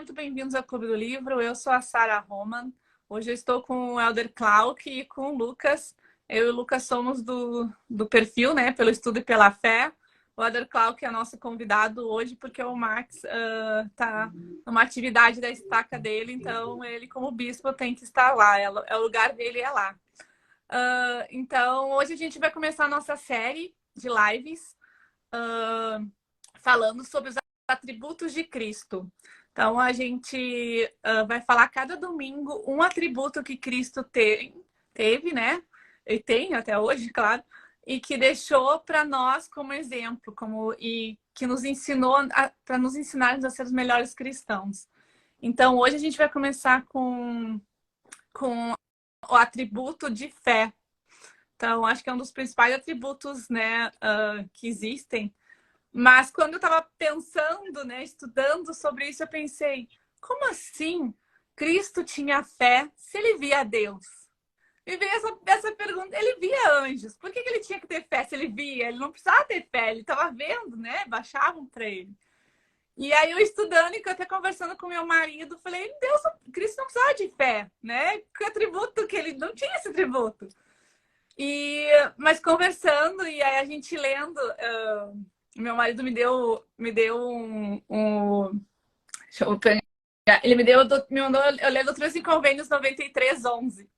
muito bem-vindos ao Clube do Livro. Eu sou a Sara Roman. Hoje eu estou com o Elder Clark e com o Lucas. Eu e o Lucas somos do perfil, né? Pelo Estudo e pela Fé. O Elder Clark é nosso convidado hoje porque o Max está numa atividade da estaca dele, então ele, como bispo, tem que estar lá. O lugar dele é lá. Então, hoje a gente vai começar a nossa série de lives falando sobre os atributos de Cristo. Então, a gente vai falar cada domingo um atributo que Cristo teve, né? E tem até hoje, claro, e que deixou para nós como exemplo, e que nos ensinou para nos ensinarmos a ser os melhores cristãos. Então, hoje a gente vai começar com o atributo de fé. Então, acho que é um dos principais atributos, né, que existem. Mas quando eu estava pensando, né, estudando sobre isso, eu pensei, como assim Cristo tinha fé se ele via Deus? E veio essa pergunta, ele via anjos, por que ele tinha que ter fé se ele via? Ele não precisava ter fé, ele estava vendo, né? Baixavam para ele. E aí eu estudando e até conversando com meu marido, falei, Deus, Cristo não precisava de fé, né? Que atributo que ele não tinha esse atributo. Mas conversando, e aí a gente lendo... meu marido me deu deixa eu pegar. Ele me mandou eu ler Doutrinas e Convênios 93:11.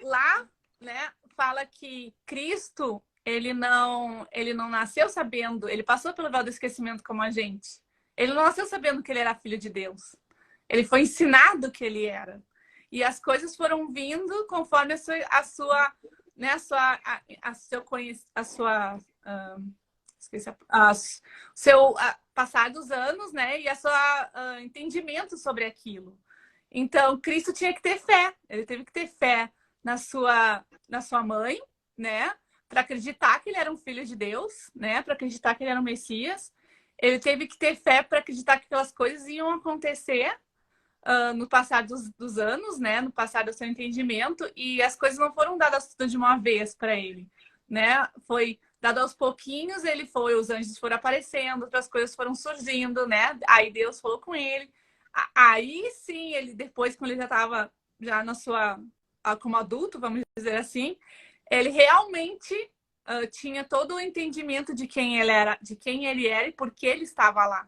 Lá, né, fala que Cristo, ele não nasceu sabendo, ele passou pelo véu do esquecimento como a gente. Ele não nasceu sabendo que ele era filho de Deus. Ele foi ensinado que ele era. E as coisas foram vindo conforme a sua passar dos anos, né? E a sua entendimento sobre aquilo. Então, Cristo tinha que ter fé. Ele teve que ter fé na sua mãe, né? Para acreditar que ele era um filho de Deus, né? Para acreditar que ele era um Messias. Ele teve que ter fé para acreditar que aquelas coisas iam acontecer no passar dos anos, né? No passar do seu entendimento. E as coisas não foram dadas tudo de uma vez para ele, né? Foi dado aos pouquinhos, os anjos foram aparecendo, outras coisas foram surgindo, né? Aí Deus falou com ele. Aí sim, ele depois, quando ele já estava como adulto, vamos dizer assim, ele realmente tinha todo o entendimento de quem ele era e por que ele estava lá.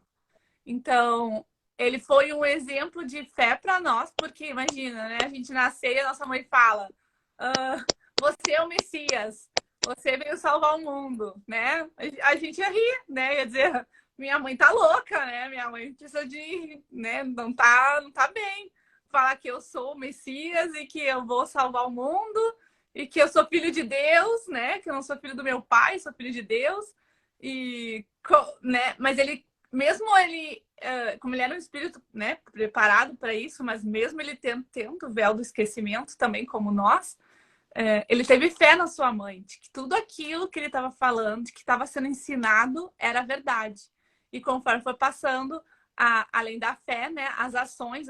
Então, ele foi um exemplo de fé para nós, porque imagina, né? A gente nasceu e a nossa mãe fala: você é o Messias. Você veio salvar o mundo, né? A gente ia rir, né? Ia dizer, minha mãe tá louca, né? Minha mãe precisa né? Não tá bem. Falar que eu sou o Messias e que eu vou salvar o mundo e que eu sou filho de Deus, né? Que eu não sou filho do meu pai, sou filho de Deus. Né? Mas como ele era um espírito, né? Preparado para isso, mas mesmo ele tendo o véu do esquecimento também, como nós, ele teve fé na sua mãe, de que tudo aquilo que ele estava falando, de que estava sendo ensinado, era verdade. E conforme foi passando, além da fé, né, as ações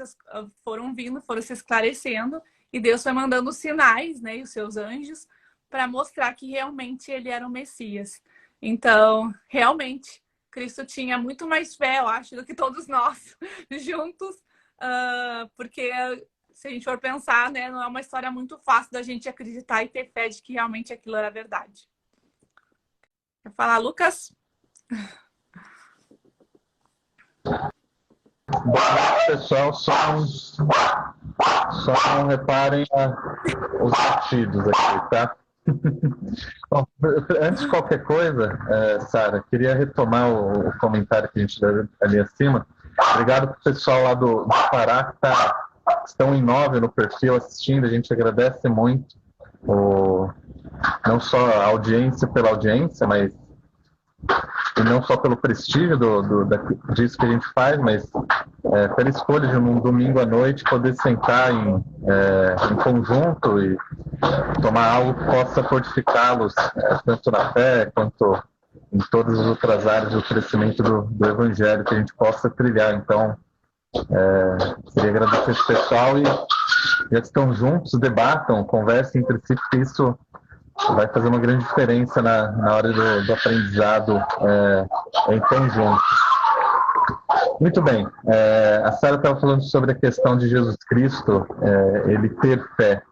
foram vindo, foram se esclarecendo, e Deus foi mandando os sinais, né, e os seus anjos, para mostrar que realmente ele era o Messias. Então, realmente, Cristo tinha muito mais fé, eu acho, do que todos nós juntos, porque... se a gente for pensar, né, não é uma história muito fácil da gente acreditar e ter fé de que realmente aquilo era verdade. Quer falar, Lucas? Pessoal, só não reparem os latidos aqui, tá? Bom, antes de qualquer coisa, Sara, queria retomar o comentário que a gente deu ali acima. Obrigado pro pessoal lá do Pará que estão em 9 no perfil assistindo, a gente agradece muito não só a audiência pela audiência, mas e não só pelo prestígio disso que a gente faz, mas pela escolha de um domingo à noite poder sentar em conjunto e tomar algo que possa fortificá-los, tanto na fé quanto em todas as outras áreas do crescimento do Evangelho que a gente possa trilhar. Então, queria agradecer esse pessoal e já que estão juntos, debatam, conversem entre si, porque isso vai fazer uma grande diferença na hora do aprendizado em conjunto. Muito bem. A Sara estava falando sobre a questão de Jesus Cristo, ele ter fé.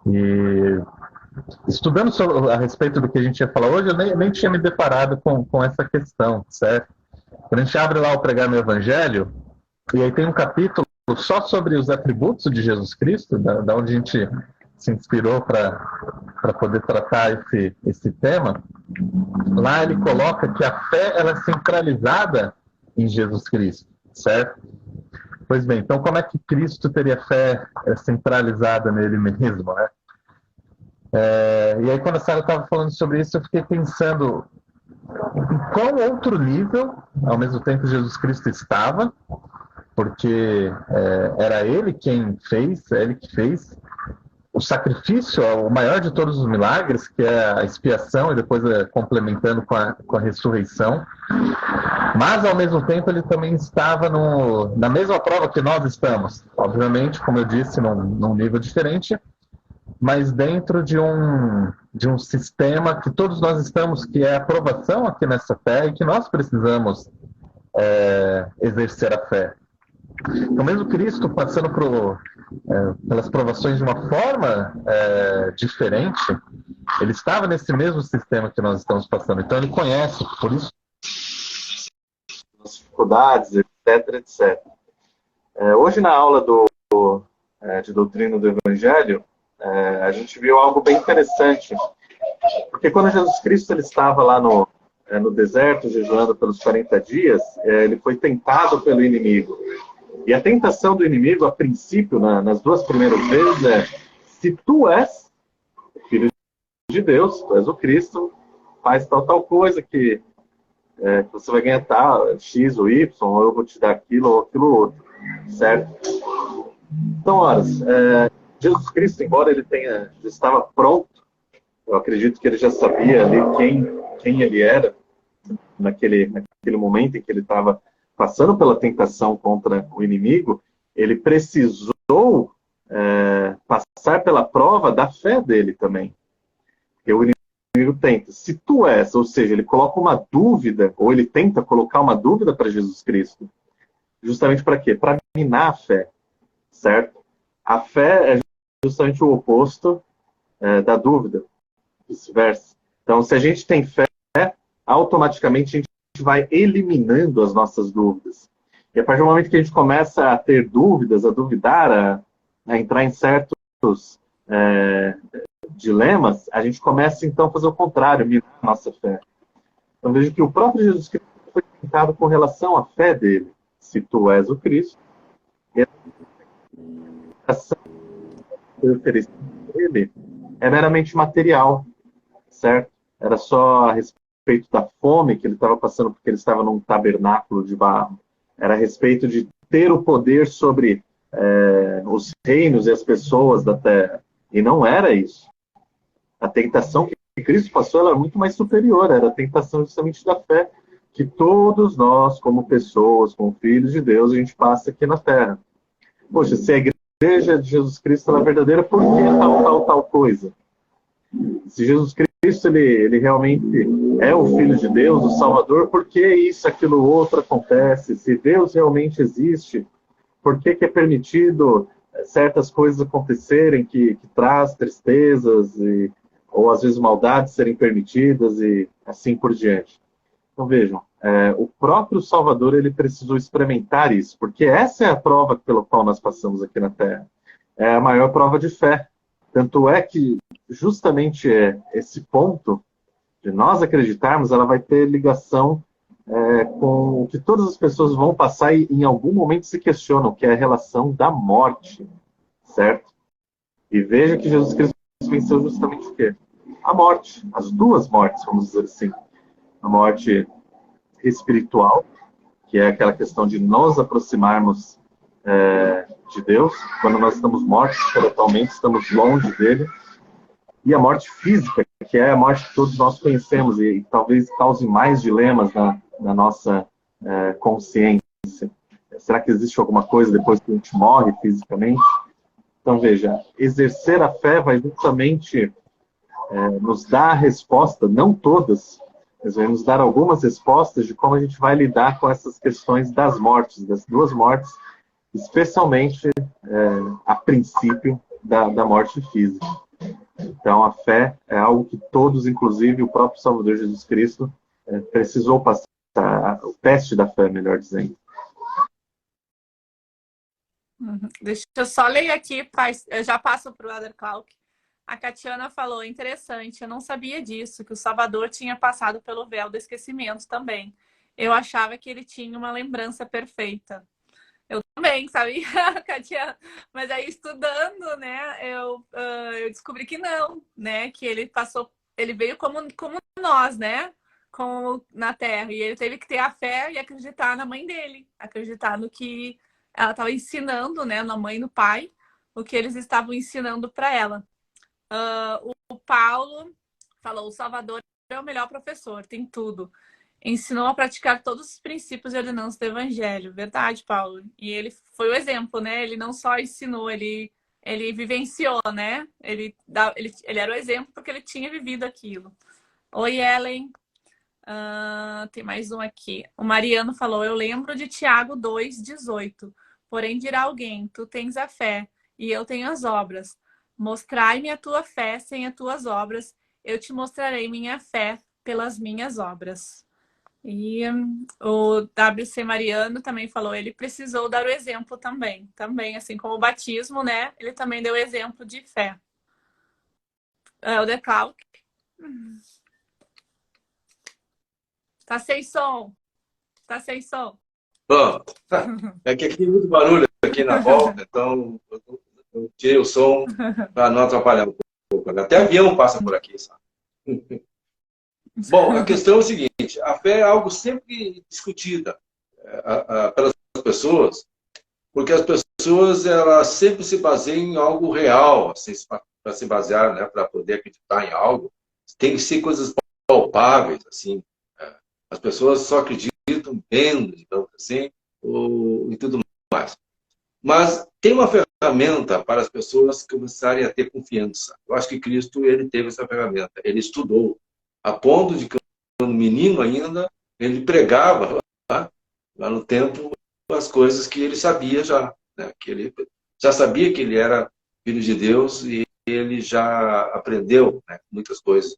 E estudando a respeito do que a gente ia falar hoje, eu nem tinha me deparado com essa questão, certo? Quando a gente abre lá o Pregar no Evangelho, e aí tem um capítulo só sobre os atributos de Jesus Cristo, da onde a gente se inspirou para poder tratar esse tema. Lá ele coloca que a fé ela é centralizada em Jesus Cristo, certo? Pois bem, então como é que Cristo teria fé centralizada nele mesmo, né? E aí quando a Sara estava falando sobre isso, eu fiquei pensando em qual outro nível, ao mesmo tempo, Jesus Cristo estava, porque era ele quem fez, é ele que fez o sacrifício, o maior de todos os milagres, que é a expiação, e depois complementando com a ressurreição. Mas, ao mesmo tempo, ele também estava na mesma prova que nós estamos. Obviamente, como eu disse, num nível diferente, mas dentro de um sistema que todos nós estamos, que é a aprovação aqui nessa fé, e que nós precisamos exercer a fé. Então, mesmo Cristo passando pelas provações de uma forma diferente, ele estava nesse mesmo sistema que nós estamos passando. Então, ele conhece, por isso, as dificuldades, etc, etc. Hoje, na aula de doutrina do Evangelho, a gente viu algo bem interessante. Porque quando Jesus Cristo ele estava lá no deserto, jejuando pelos 40 dias, ele foi tentado pelo inimigo. E a tentação do inimigo, a princípio, nas duas primeiras vezes, se tu és filho de Deus, tu és o Cristo, faz tal coisa que você vai ganhar tal, X ou Y, ou eu vou te dar aquilo ou aquilo outro, certo? Então, ora, Jesus Cristo, embora ele estava pronto, eu acredito que ele já sabia ali quem ele era, naquele momento em que ele estava passando pela tentação contra o inimigo, ele precisou passar pela prova da fé dele também. Porque o inimigo tenta, se tu és, ou seja, ele coloca uma dúvida, ou ele tenta colocar uma dúvida para Jesus Cristo. Justamente para quê? Para minar a fé, certo? A fé é justamente o oposto da dúvida, vice-versa. Então, se a gente tem fé, automaticamente a gente vai eliminando as nossas dúvidas. E a partir do momento que a gente começa a ter dúvidas, a duvidar, a entrar em certos dilemas, a gente começa então a fazer o contrário, minar a nossa fé. Então veja que o próprio Jesus Cristo foi tentado com relação à fé dele. Se tu és o Cristo, e a tentação oferecida dele é meramente material, certo? Era só a respeito da fome que ele estava passando porque ele estava num tabernáculo de barro. Era a respeito de ter o poder sobre os reinos e as pessoas da terra. E não era isso. A tentação que Cristo passou era muito mais superior. Era a tentação justamente da fé que todos nós, como pessoas, como filhos de Deus, a gente passa aqui na terra. Poxa, se a igreja de Jesus Cristo é verdadeira, por que tal coisa? Se Jesus Cristo ele realmente é o Filho de Deus, o Salvador, por que isso, aquilo, outro acontece? Se Deus realmente existe, por que é permitido certas coisas acontecerem que traz tristezas ou às vezes maldades serem permitidas e assim por diante? Então vejam, o próprio Salvador ele precisou experimentar isso, porque essa é a prova pela qual nós passamos aqui na Terra. É a maior prova de fé. Tanto é que justamente esse ponto de nós acreditarmos, ela vai ter ligação com o que todas as pessoas vão passar e em algum momento se questionam, que é a relação da morte, certo? E veja que Jesus Cristo venceu justamente o quê? A morte, as duas mortes, vamos dizer assim. A morte espiritual, que é aquela questão de nos aproximarmos de Deus, quando nós estamos mortos espiritualmente, estamos longe dele, e a morte física, que é a morte que todos nós conhecemos e talvez cause mais dilemas na nossa consciência. Será que existe alguma coisa depois que a gente morre fisicamente? Então veja, exercer a fé vai justamente nos dar a resposta, não todas, Mas vai nos dar algumas respostas de como a gente vai lidar com essas questões das mortes, das duas mortes, especialmente, a princípio, da morte física. Então, a fé é algo que todos, inclusive o próprio Salvador Jesus Cristo, precisou passar, o teste da fé, melhor dizendo. Deixa eu só ler aqui, eu já passo para o Elder Clark. A Catiana falou, interessante, eu não sabia disso, que o Salvador tinha passado pelo véu do esquecimento também. Eu achava que ele tinha uma lembrança perfeita. Eu também, sabia, Catiana? Mas aí, estudando, né, eu descobri que não, né? Que ele passou, ele veio como nós, né? Como na Terra. E ele teve que ter a fé e acreditar na mãe dele. Acreditar no que ela estava ensinando, né? Na mãe e no pai. O que eles estavam ensinando para ela. O Paulo falou, o Salvador é o melhor professor, tem tudo. Ensinou a praticar todos os princípios e ordenanças do Evangelho. Verdade, Paulo. E ele foi o exemplo, né? Ele não só ensinou, ele vivenciou, né? Ele era o exemplo porque ele tinha vivido aquilo. Oi, Ellen. Tem mais um aqui. O Mariano falou, eu lembro de Tiago 2,18. Porém dirá alguém, tu tens a fé e eu tenho as obras. Mostrai-me a tua fé sem as tuas obras. Eu te mostrarei minha fé pelas minhas obras. E o WC Mariano também falou, ele precisou dar o exemplo também, assim como o batismo, né? Ele também deu exemplo de fé. O The Cloud. Tá sem som. Tá sem som. Bom, é que aqui tem muito barulho aqui na volta, então eu tirei o som para não atrapalhar um pouco. Até avião passa por aqui, sabe? Bom, a questão é o seguinte, a fé é algo sempre discutida pelas pessoas, porque as pessoas elas sempre se baseiam em algo real, assim, para se basear, né, para poder acreditar em algo, tem que ser coisas palpáveis, assim. As pessoas só acreditam vendo, digamos assim, e tudo mais. Mas tem uma ferramenta para as pessoas começarem a ter confiança. Eu acho que Cristo ele teve essa ferramenta. Ele estudou, a ponto de que, quando menino ainda, ele pregava lá no templo as coisas que ele sabia já. Né? Que ele já sabia que ele era filho de Deus e ele já aprendeu, né, muitas coisas.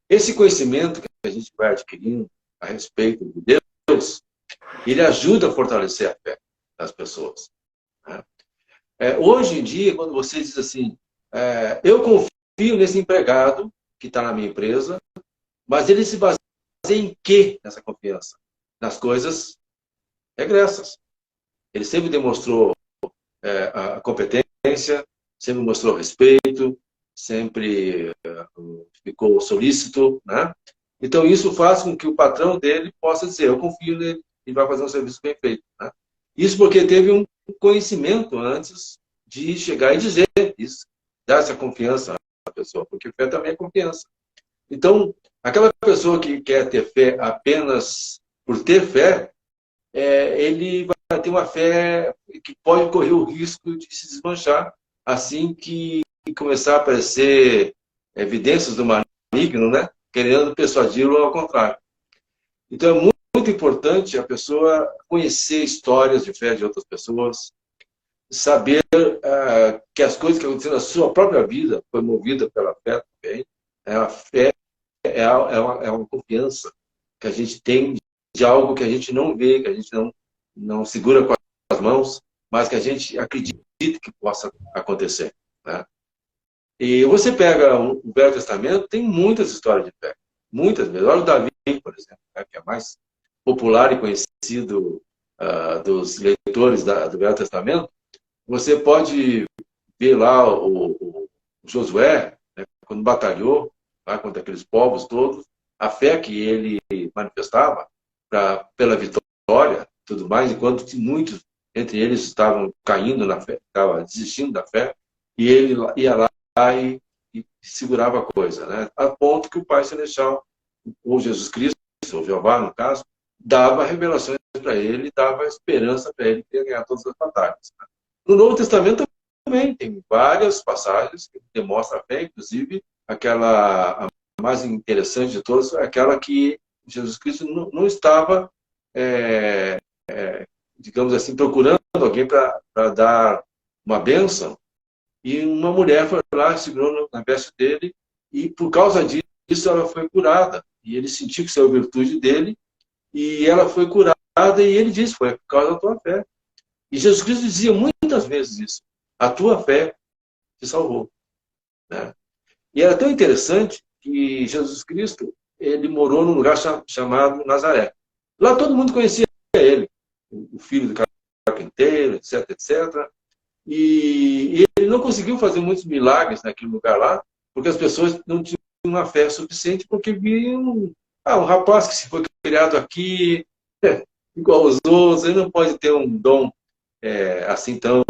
Esse conhecimento que a gente vai adquirindo a respeito de Deus, ele ajuda a fortalecer a fé das pessoas. Né? Hoje em dia, quando você diz assim, eu confio nesse empregado que está na minha empresa, mas ele se baseia em quê nessa confiança? Nas coisas regressas. Ele sempre demonstrou a competência, sempre mostrou respeito, sempre ficou solícito, né? Então, isso faz com que o patrão dele possa dizer, eu confio nele, ele vai fazer um serviço bem feito. Né? Isso porque teve um conhecimento antes de chegar e dizer isso, dar essa confiança à pessoa, porque fé também é confiança. Então, aquela pessoa que quer ter fé apenas por ter fé, ele vai ter uma fé que pode correr o risco de se desmanchar assim que começar a aparecer evidências do maligno, né? Querendo persuadi-lo ao contrário. Então, é muito importante a pessoa conhecer histórias de fé de outras pessoas, saber que as coisas que aconteceram na sua própria vida foi movida pela fé também. A fé é uma confiança que a gente tem de algo que a gente não vê, que a gente não segura com as mãos, mas que a gente acredita que possa acontecer. Né? E você pega o Velho Testamento, tem muitas histórias de fé. Muitas mesmo. Olha o Davi, por exemplo, né, que é mais popular e conhecido dos leitores do Velho Testamento. Você pode ver lá o Josué, né, quando batalhou contra aqueles povos todos, a fé que ele manifestava pela vitória e tudo mais, enquanto muitos entre eles estavam caindo na fé, estavam desistindo da fé, e ele ia lá e segurava a coisa, né? A ponto que o Pai Celestial, ou Jesus Cristo, ou Jeová, no caso, dava revelações para ele, dava esperança para ele ganhar todas as batalhas. Né? No Novo Testamento também tem várias passagens que demonstram a fé, inclusive a mais interessante de todas, aquela que Jesus Cristo não estava, digamos assim, procurando alguém para dar uma bênção. E uma mulher foi lá, segurou na veste dele, e por causa disso ela foi curada. E ele sentiu que saiu a virtude dele, e ela foi curada, e ele disse, foi por causa da tua fé. E Jesus Cristo dizia muitas vezes isso, a tua fé te salvou. Né? E era tão interessante que Jesus Cristo, ele morou num lugar chamado Nazaré. Lá todo mundo conhecia ele, o filho do carpinteiro, etc, etc. E ele não conseguiu fazer muitos milagres naquele lugar lá, porque as pessoas não tinham uma fé suficiente, porque viam um rapaz que se foi criado aqui, igual aos outros, ele não pode ter um dom assim tão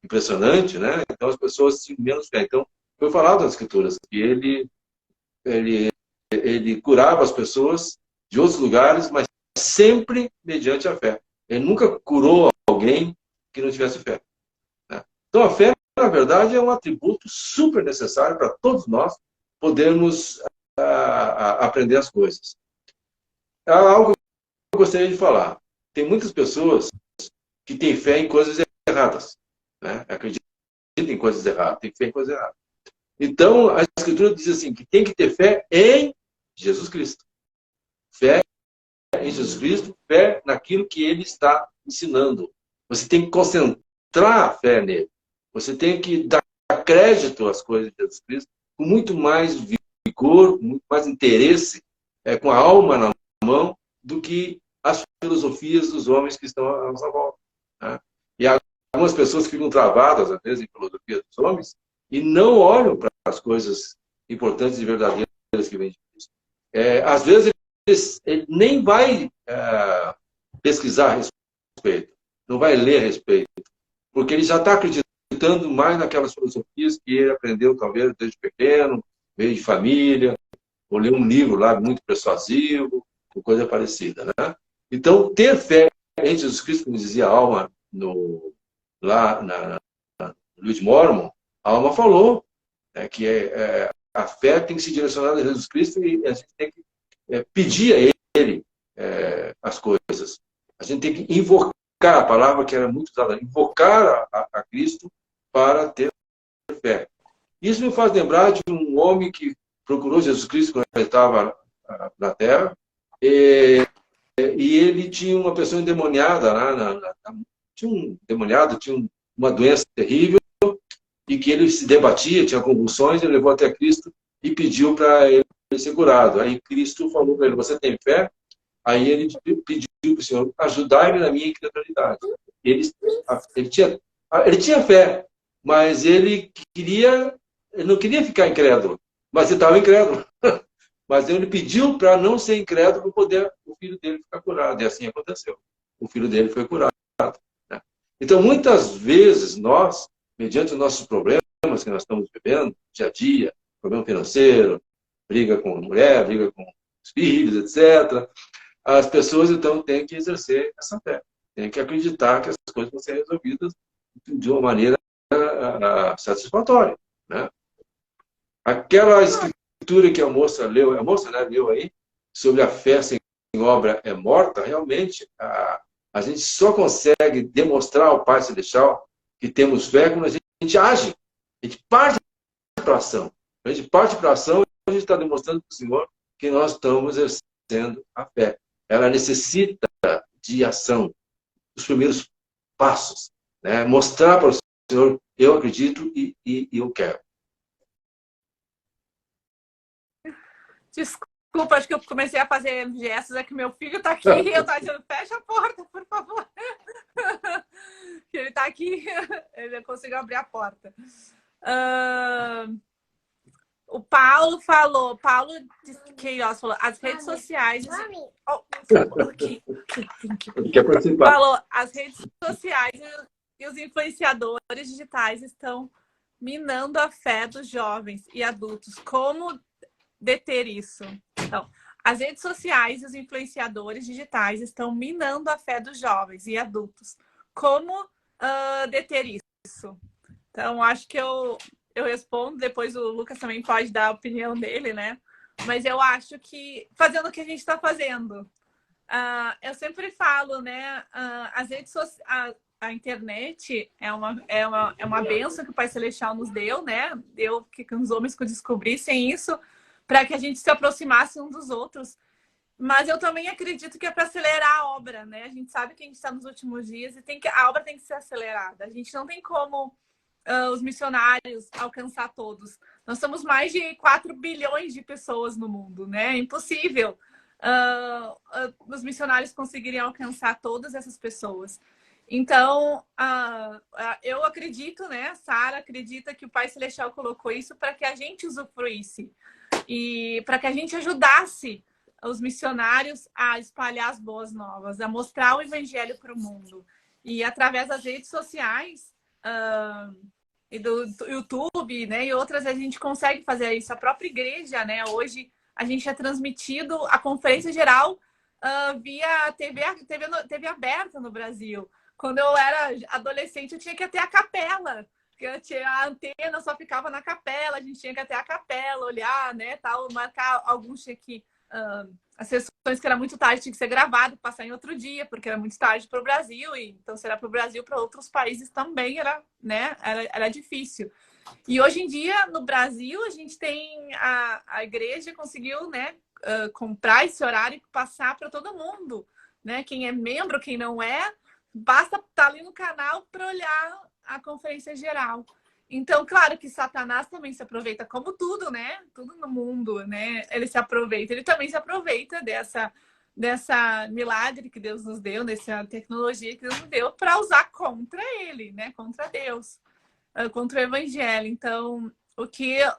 impressionante, né? Então as pessoas tinham menos fé. Então foi falado nas Escrituras que ele curava as pessoas de outros lugares, mas sempre mediante a fé. Ele nunca curou alguém que não tivesse fé. Então, a fé, na verdade, é um atributo super necessário para todos nós podermos aprender as coisas. Há algo que eu gostaria de falar. Tem muitas pessoas que têm fé em coisas erradas. Né? Acreditam em coisas erradas, têm fé em coisas erradas. Então, a Escritura diz assim, que tem que ter fé em Jesus Cristo. Fé em Jesus Cristo, fé naquilo que Ele está ensinando. Você tem que concentrar a fé nele. Você tem que dar crédito às coisas de Jesus Cristo com muito mais vigor, com muito mais interesse, com a alma na mão, do que as filosofias dos homens que estão à nossa volta. Né? E há algumas pessoas que ficam travadas, às vezes, em filosofias dos homens e não olham para as coisas importantes e verdadeiras que vêm de Cristo. Às vezes, ele nem vai pesquisar a respeito, não vai ler a respeito, porque ele já está acreditando mais naquelas filosofias que ele aprendeu, talvez, desde pequeno, veio de família, ou leu um livro lá muito persuasivo, ou coisa parecida. Né? Então, ter fé em Jesus Cristo, como dizia a Alma lá no livro de Mormon, a Alma falou que a fé tem que se direcionar a Jesus Cristo e a gente tem que pedir a Ele as coisas. A gente tem que invocar, a palavra que era muito usada, invocar a Cristo para ter fé. Isso me faz lembrar de um homem que procurou Jesus Cristo quando ele estava na Terra, e ele tinha uma pessoa endemoniada lá, tinha um endemoniado, tinha uma doença terrível, e que ele se debatia, tinha convulsões, ele levou até Cristo e pediu para ele ser curado. Aí Cristo falou para ele, você tem fé? Aí ele pediu para o Senhor, ajudar-me na minha incredulidade. Ele tinha fé, mas ele não queria ficar incrédulo, mas ele estava incrédulo. Mas ele pediu para não ser incrédulo para poder o filho dele ficar curado. E assim aconteceu. O filho dele foi curado. Né? Então, muitas vezes, nós, mediante os nossos problemas que nós estamos vivendo, dia a dia, problema financeiro, briga com a mulher, briga com os filhos, etc., as pessoas, então, têm que exercer essa fé. Têm que acreditar que as coisas vão ser resolvidas de uma maneira satisfatória. Né? Aquela escritura que a moça leu, leu aí, sobre a fé sem obra é morta, realmente, a gente só consegue demonstrar ao Pai Celestial que temos fé quando a gente age. A gente parte para a ação. A gente parte para a ação e a gente está demonstrando para o Senhor que nós estamos exercendo a fé. Ela necessita de ação, os primeiros passos. Né? Mostrar para o Senhor, eu acredito e eu quero. Desculpa, acho que eu comecei a fazer gestos, é que meu filho está aqui e eu estou dizendo, fecha a porta, por favor. Que ele está aqui, ele conseguiu abrir a porta. O Paulo falou, Queiroz falou, as redes sociais... Falou, as redes sociais e os influenciadores digitais estão minando a fé dos jovens e adultos. Como deter isso? Então, as redes sociais e os influenciadores digitais estão minando a fé dos jovens e adultos. Como deter isso? Então, acho que eu respondo, depois o Lucas também pode dar a opinião dele, né? Mas eu acho que fazendo o que a gente está fazendo. Eu sempre falo, né? As redes sociais, a internet é uma bênção que o Pai Celestial nos deu, né? Deu que os homens que descobrissem isso para que a gente se aproximasse um dos outros. Mas eu também acredito que é para acelerar a obra, né? A gente sabe que a gente está nos últimos dias e a obra tem que ser acelerada. A gente não tem como os missionários alcançar todos. Nós somos mais de 4 bilhões de pessoas no mundo, né? É impossível os missionários conseguirem alcançar todas essas pessoas. Então, eu acredito, né? Sara acredita que o Pai Celestial colocou isso para que a gente usufruísse e para que a gente ajudasse os missionários a espalhar as boas novas, a mostrar o evangelho para o mundo. E através das redes sociais e do YouTube, né, e outras, a gente consegue fazer isso. A própria igreja, né, hoje a gente é transmitido a conferência geral via TV aberta no Brasil. Quando eu era adolescente, eu tinha que ir até a capela, porque a antena só ficava na capela, a gente tinha que ir até a capela, olhar, né, tal, marcar alguns check. As sessões que era muito tarde tinha que ser gravado, passar em outro dia, porque era muito tarde para o Brasil, e então será para o Brasil, para outros países também era, né, era difícil. E hoje em dia, no Brasil, a gente tem a igreja conseguiu, né, comprar esse horário e passar para todo mundo, né? Quem é membro, quem não é, basta estar ali no canal para olhar a conferência geral. Então, claro que Satanás também se aproveita, como tudo, né? Tudo no mundo, né? Ele se aproveita. Ele também se aproveita dessa milagre que Deus nos deu, dessa tecnologia que Deus nos deu, para usar contra ele, né? Contra Deus, contra o Evangelho. Então,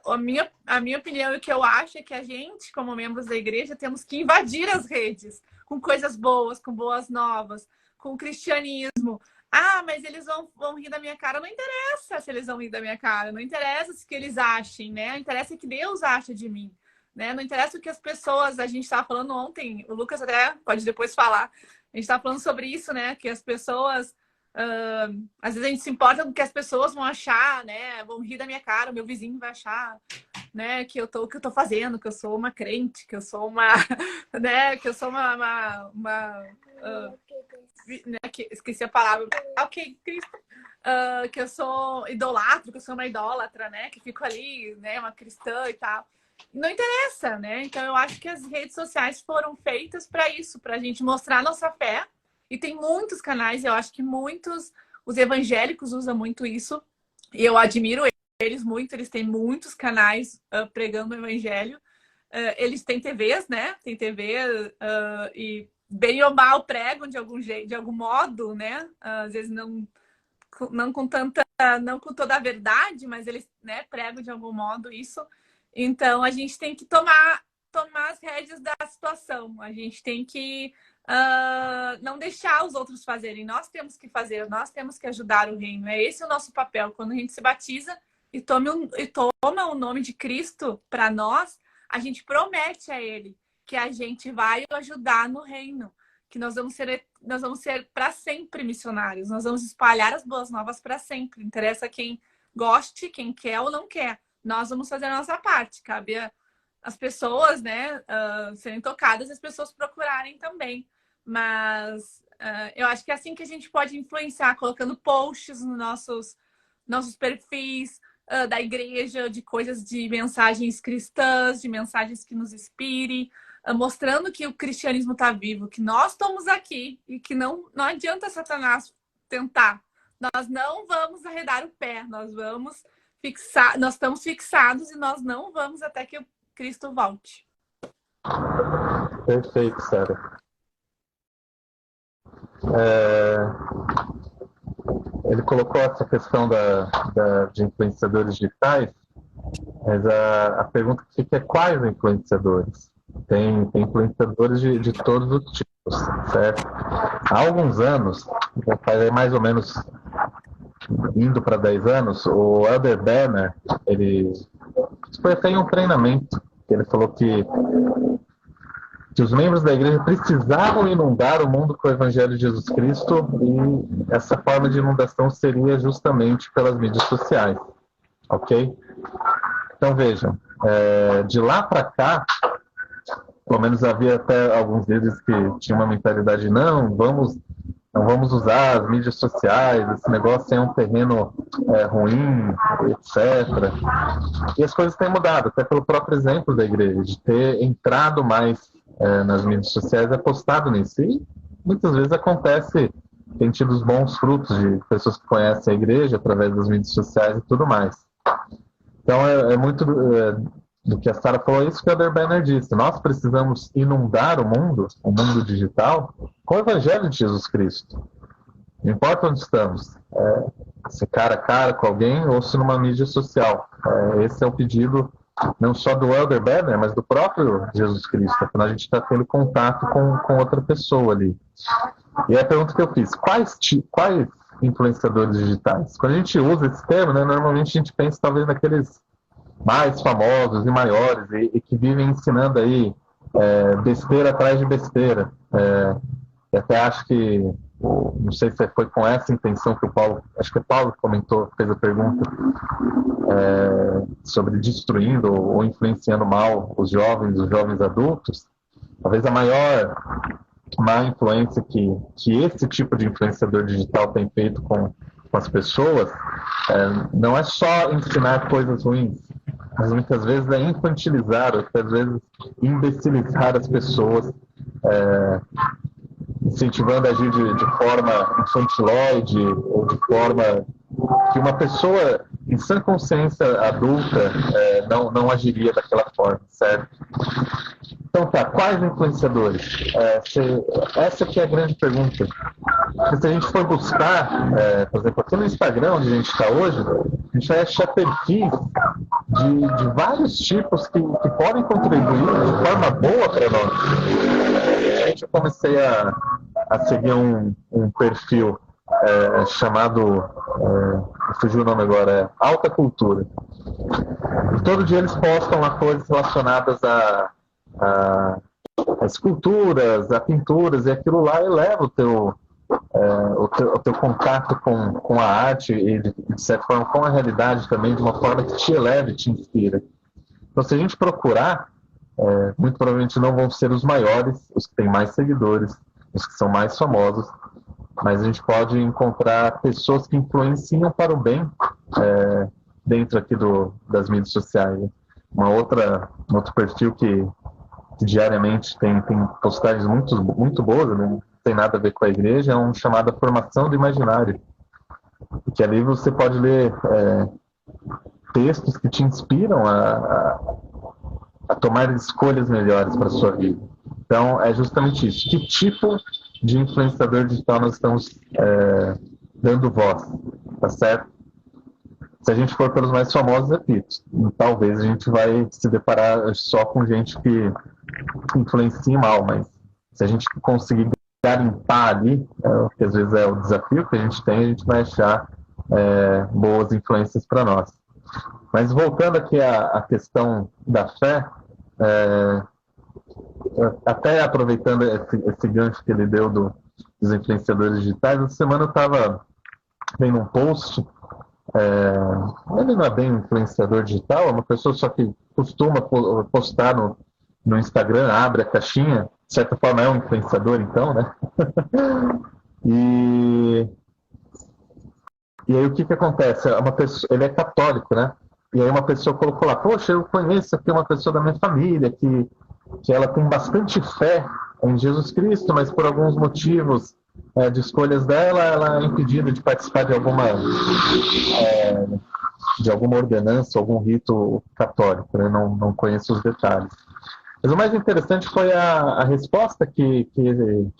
a minha opinião e o que eu acho é que a gente, como membros da igreja, temos que invadir as redes com coisas boas, com boas novas, com o cristianismo. Mas eles vão rir da minha cara. Não interessa se eles vão rir da minha cara. Não interessa o que eles achem, né? Interessa o que Deus acha de mim, né? Não interessa o que as pessoas... A gente estava falando ontem, o Lucas até pode depois falar. A gente estava falando sobre isso, né? Que as pessoas... às vezes a gente se importa com o que as pessoas vão achar, né? Vão rir da minha cara, o meu vizinho vai achar, né? Que o que eu tô fazendo, que eu sou uma crente, que eu sou uma... né? Que eu sou né, esqueci a palavra. Ok, Cristo. Que eu sou idolatro, que eu sou uma idólatra, né? Que fico ali, né? Uma cristã e tal. Não interessa, né? Então eu acho que as redes sociais foram feitas para isso, para a gente mostrar nossa fé. E tem muitos canais, eu acho que os evangélicos usam muito isso. E eu admiro eles muito, eles têm muitos canais pregando o evangelho. Eles têm TVs, né? Tem TV e bem ou mal pregam de algum jeito, de algum modo, né? Às vezes não com toda a verdade, mas eles, né, pregam de algum modo isso. Então a gente tem que tomar as rédeas da situação. A gente tem que não deixar os outros fazerem. Nós temos que fazer, nós temos que ajudar o reino. É esse o nosso papel. Quando a gente se batiza e toma o nome de Cristo para nós, a gente promete a Ele que a gente vai ajudar no reino, que nós vamos ser para sempre missionários, nós vamos espalhar as boas novas para sempre. Não interessa quem goste, quem quer ou não quer. Nós vamos fazer a nossa parte. Cabe as pessoas, né, serem tocadas e as pessoas procurarem também. Mas eu acho que é assim que a gente pode influenciar, colocando posts nos nossos perfis, da igreja, de coisas, de mensagens cristãs, de mensagens que nos inspirem, mostrando que o cristianismo está vivo, que nós estamos aqui e que não adianta Satanás tentar. Nós não vamos arredar o pé, nós estamos fixados e nós não vamos até que o Cristo volte. Perfeito, Sara. Ele colocou essa questão de influenciadores digitais, mas a pergunta que fica é quais influenciadores? Tem influenciadores de todos os tipos, certo? Há alguns anos, faz mais ou menos indo para 10 anos, o Elder Banner, isso foi até em um treinamento, que ele falou que os membros da igreja precisavam inundar o mundo com o Evangelho de Jesus Cristo, e essa forma de inundação seria justamente pelas mídias sociais, ok? Então vejam, de lá para cá, pelo menos havia até alguns líderes que tinham uma mentalidade, não vamos usar as mídias sociais, esse negócio é um terreno ruim, etc. E as coisas têm mudado, até pelo próprio exemplo da igreja, de ter entrado mais nas mídias sociais, apostado nisso. E muitas vezes acontece, tem tido os bons frutos de pessoas que conhecem a igreja através das mídias sociais e tudo mais. Então é muito do que a Sarah falou, isso que o Elder Benner disse. Nós precisamos inundar o mundo digital, com o Evangelho de Jesus Cristo. Não importa onde estamos, se cara a cara com alguém ou se numa mídia social. Esse é o pedido não só do Elder Benner, mas do próprio Jesus Cristo. Afinal, a gente está tendo contato com outra pessoa ali. E a pergunta que eu fiz, quais influenciadores digitais? Quando a gente usa esse termo, né, normalmente a gente pensa talvez naqueles mais famosos e maiores e que vivem ensinando aí besteira atrás de besteira. E até acho que, não sei se foi com essa intenção que o Paulo, acho que o Paulo comentou, fez a pergunta sobre destruindo ou influenciando mal os jovens adultos. Talvez a maior má influência que esse tipo de influenciador digital tem feito com as pessoas não é só ensinar coisas ruins, mas muitas vezes é infantilizar, ou às vezes imbecilizar as pessoas, incentivando a agir de forma infantilóide ou de forma que uma pessoa em sã consciência adulta não agiria daquela forma, certo? Então tá, quais influenciadores? Essa aqui é a grande pergunta. Porque se a gente for buscar, por exemplo, aqui no Instagram, onde a gente está hoje, a gente vai achar perfis de vários tipos que podem contribuir de forma boa para nós. Eu comecei a seguir um perfil chamado, fugiu o nome agora, Alta Cultura. E todo dia eles postam lá coisas relacionadas a esculturas, a pinturas, e aquilo lá eleva o teu contato com a arte e, de certa forma, com a realidade também, de uma forma que te eleva e te inspira. Então, se a gente procurar, muito provavelmente não vão ser os maiores, os que têm mais seguidores, os que são mais famosos, mas a gente pode encontrar pessoas que influenciam para o bem dentro aqui das mídias sociais. Um outro perfil que diariamente tem postagens muito boas, não tem nada a ver com a igreja, é um chamado Formação do Imaginário, que ali você pode ler textos que te inspiram a tomar escolhas melhores para a sua vida. Então, é justamente isso. Que tipo de influenciador digital nós estamos dando voz, tá certo? Se a gente for pelos mais famosos, repito, talvez a gente vai se deparar só com gente que influencia mal, mas se a gente conseguir garimpar ali, que às vezes é o desafio que a gente tem, a gente vai achar boas influências para nós. Mas voltando aqui à questão da fé, até aproveitando esse gancho que ele deu dos influenciadores digitais, essa semana eu estava vendo um post. Ele não é bem influenciador digital, é uma pessoa só que costuma postar no Instagram, abre a caixinha, de certa forma é um influenciador então, né? E aí o que acontece? Ele é católico, né? E aí uma pessoa colocou lá, poxa, eu conheço aqui uma pessoa da minha família que ela tem bastante fé em Jesus Cristo, mas por alguns motivos de escolhas dela, ela é impedida de participar de alguma ordenança, algum rito católico, né? Não conheço os detalhes. Mas o mais interessante foi a resposta que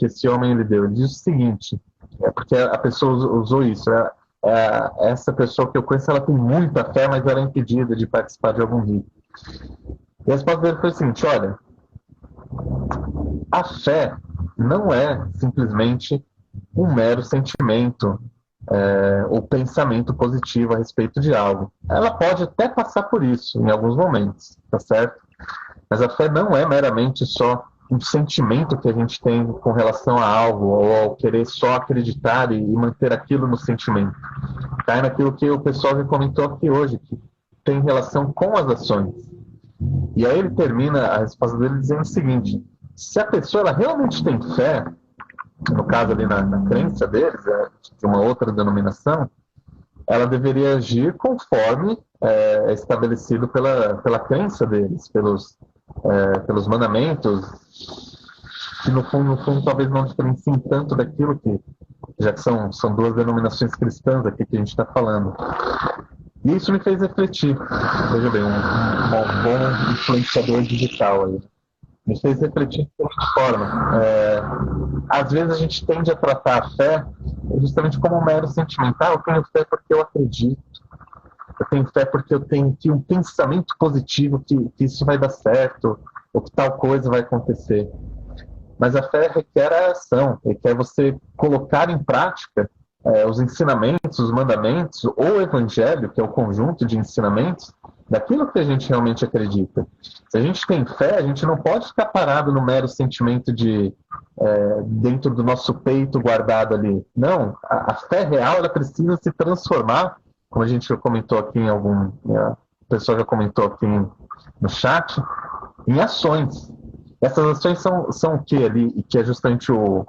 esse homem lhe deu. Ele disse o seguinte, porque a pessoa usou isso, essa pessoa que eu conheço, ela tem muita fé, mas ela é impedida de participar de algum rito. E a resposta dele foi o seguinte, olha, a fé não é simplesmente um mero sentimento ou pensamento positivo a respeito de algo. Ela pode até passar por isso em alguns momentos, tá certo? Mas a fé não é meramente só um sentimento que a gente tem com relação a algo, ou ao querer só acreditar e manter aquilo no sentimento. Naquilo que o pessoal já comentou aqui hoje, que tem relação com as ações. E aí ele termina a resposta dele dizendo o seguinte: se a pessoa ela realmente tem fé, no caso ali na crença deles, de uma outra denominação, ela deveria agir conforme é estabelecido pela crença deles, pelos mandamentos, que no fundo talvez não diferenciem tanto daquilo que, já que são duas denominações cristãs aqui que a gente está falando. E isso me fez refletir. Veja bem, um bom influenciador digital aí. Me fez refletir de outra forma. Às vezes a gente tende a tratar a fé justamente como um mero sentimental. Eu tenho fé porque eu acredito. Eu tenho fé porque eu tenho um pensamento positivo que isso vai dar certo, ou que tal coisa vai acontecer. Mas a fé requer a ação, requer você colocar em prática os ensinamentos, os mandamentos, ou o evangelho, que é o conjunto de ensinamentos, daquilo que a gente realmente acredita. Se a gente tem fé, a gente não pode ficar parado no mero sentimento de dentro do nosso peito guardado ali. Não, a fé real ela precisa se transformar, como a gente já comentou aqui a pessoa já comentou aqui no chat, em ações. Essas ações são o que ali, e que é justamente o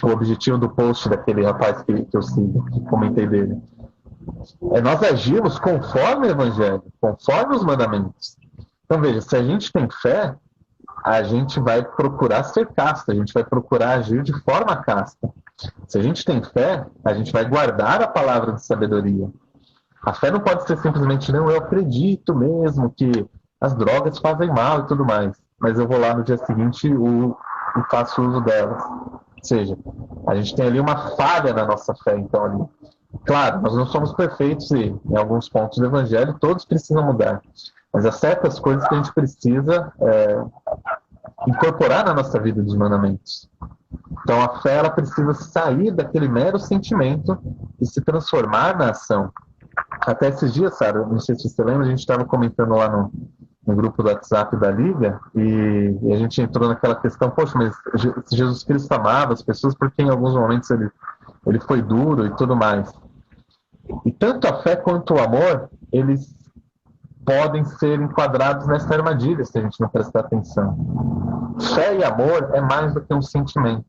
objetivo do post daquele rapaz que eu sigo, que comentei dele. Nós agimos conforme o evangelho, conforme os mandamentos. Então veja, se a gente tem fé, a gente vai procurar ser casta, a gente vai procurar agir de forma casta. Se a gente tem fé, a gente vai guardar a palavra de sabedoria. A fé não pode ser simplesmente, não, eu acredito mesmo que as drogas fazem mal e tudo mais, mas eu vou lá no dia seguinte e faço uso delas. Ou seja, a gente tem ali uma falha na nossa fé, então ali. Claro, nós não somos perfeitos e em alguns pontos do evangelho todos precisam mudar, mas há certas coisas que a gente precisa incorporar na nossa vida dos mandamentos. Então a fé ela precisa sair daquele mero sentimento e se transformar na ação. Até esses dias, Sara, não sei se você lembra, a gente estava comentando lá no grupo do WhatsApp da Liga e a gente entrou naquela questão, poxa, mas Jesus Cristo amava as pessoas porque em alguns momentos ele foi duro e tudo mais. E tanto a fé quanto o amor, eles podem ser enquadrados nessa armadilha se a gente não prestar atenção. Fé e amor é mais do que um sentimento.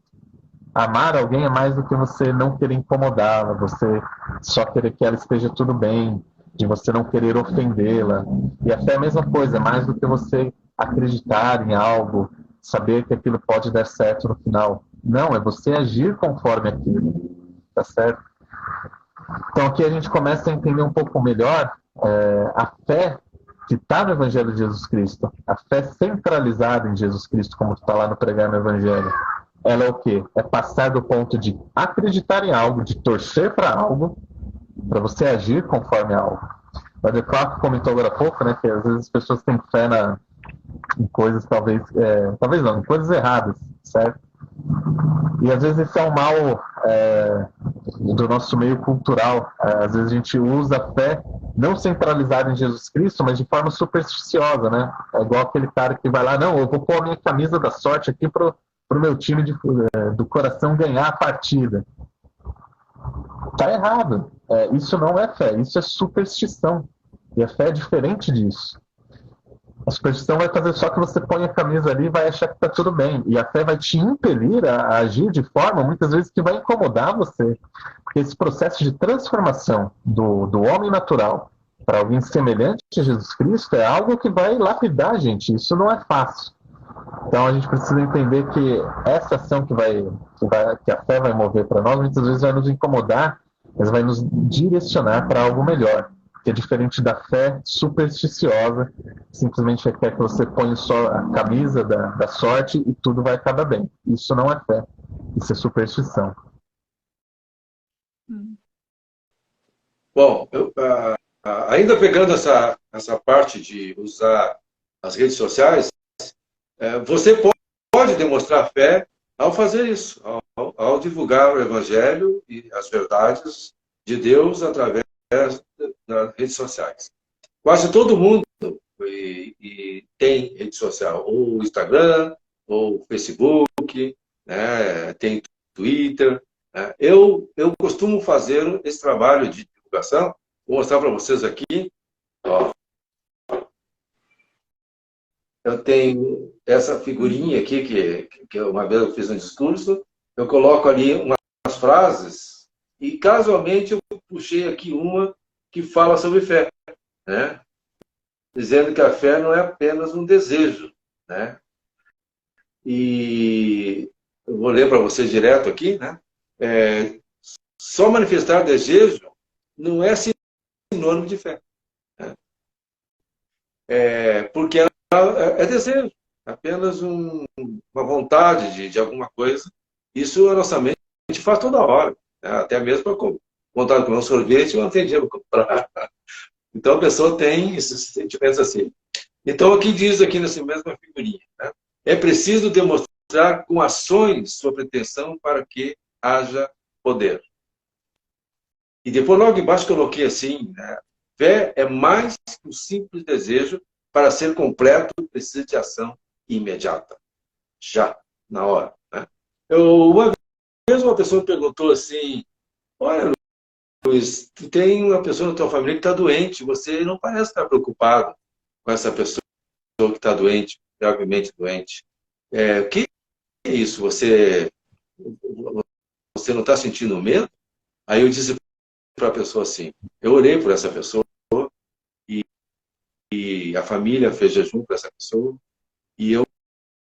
Amar alguém é mais do que você não querer incomodá-la, você só querer que ela esteja tudo bem, de você não querer ofendê-la. E a fé é a mesma coisa, é mais do que você acreditar em algo, saber que aquilo pode dar certo no final. Não, é você agir conforme aquilo. Tá certo? Então aqui a gente começa a entender um pouco melhor a fé que está no Evangelho de Jesus Cristo, a fé centralizada em Jesus Cristo, como está lá no Pregar no Evangelho. Ela é o quê? É passar do ponto de acreditar em algo, de torcer para algo, para você agir conforme algo. O Adequato comentou agora há pouco, né, que às vezes as pessoas têm fé em coisas talvez não, em coisas erradas, certo? E às vezes esse é um mal do nosso meio cultural. Às vezes a gente usa a fé não centralizada em Jesus Cristo, mas de forma supersticiosa, né? É igual aquele cara que vai lá, não, eu vou pôr a minha camisa da sorte aqui pro meu time do coração ganhar a partida. Tá errado. Isso não é fé, isso é superstição. E a fé é diferente disso. A superstição vai fazer só que você põe a camisa ali e vai achar que está tudo bem. E a fé vai te impelir a agir de forma, muitas vezes, que vai incomodar você. Porque esse processo de transformação do homem natural para alguém semelhante a Jesus Cristo é algo que vai lapidar a gente. Isso não é fácil. Então a gente precisa entender que essa ação que a fé vai mover para nós, muitas vezes vai nos incomodar, mas vai nos direcionar para algo melhor. Que é diferente da fé supersticiosa, simplesmente requer que você ponha só a camisa da sorte e tudo vai acabar bem. Isso não é fé, isso é superstição. Bom, ainda pegando essa parte de usar as redes sociais, você pode demonstrar fé ao fazer isso, ao divulgar o Evangelho e as verdades de Deus através das redes sociais. Quase todo mundo tem rede social, ou Instagram, ou Facebook, né, tem Twitter. Né. Eu costumo fazer esse trabalho de divulgação, vou mostrar para vocês aqui. Ó. eu tenho essa figurinha aqui, que uma vez eu fiz um discurso, eu coloco ali umas frases, e casualmente eu puxei aqui uma que fala sobre fé, né? Dizendo que a fé não é apenas um desejo, né? E eu vou ler para vocês direto aqui, né? Só manifestar desejo não é sinônimo de fé, né? Porque é desejo, apenas uma vontade de alguma coisa. Isso a nossa mente faz toda hora, né? Até mesmo para vontade de comer um sorvete, eu não tenho dinheiro para comprar. Então a pessoa tem esses sentimentos assim. Então aqui diz, aqui nessa mesma figurinha, né? É preciso demonstrar com ações sua pretensão para que haja poder. E depois logo embaixo coloquei assim, né? Fé é mais que um simples desejo, para ser completo precisa de ação imediata. Já, na hora, né? Uma vez uma pessoa me perguntou assim, olha, Luiz, tu tem uma pessoa na tua família que está doente, você não parece estar preocupado com essa pessoa que está doente, gravemente doente. O que é isso? Você não está sentindo medo? Aí eu disse para a pessoa assim, eu orei por essa pessoa e a família fez jejum para essa pessoa e eu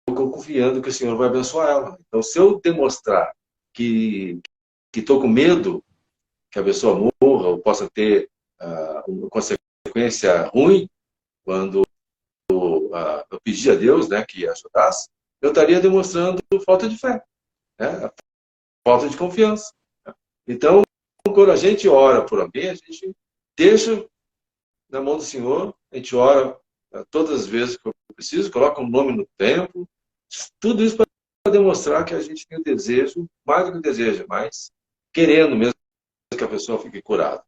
estou confiando que o Senhor vai abençoar ela. Então, se eu demonstrar que estou com medo que a pessoa morra ou possa ter uma consequência ruim, quando eu pedi a Deus, né, que ajudasse, eu estaria demonstrando falta de fé, né, falta de confiança. Então, quando a gente ora por alguém, a gente deixa na mão do Senhor, a gente ora todas as vezes que eu preciso, coloca um nome no templo, tudo isso para demonstrar que a gente tem o desejo, mais do que o desejo, mas querendo mesmo que a pessoa fique curada.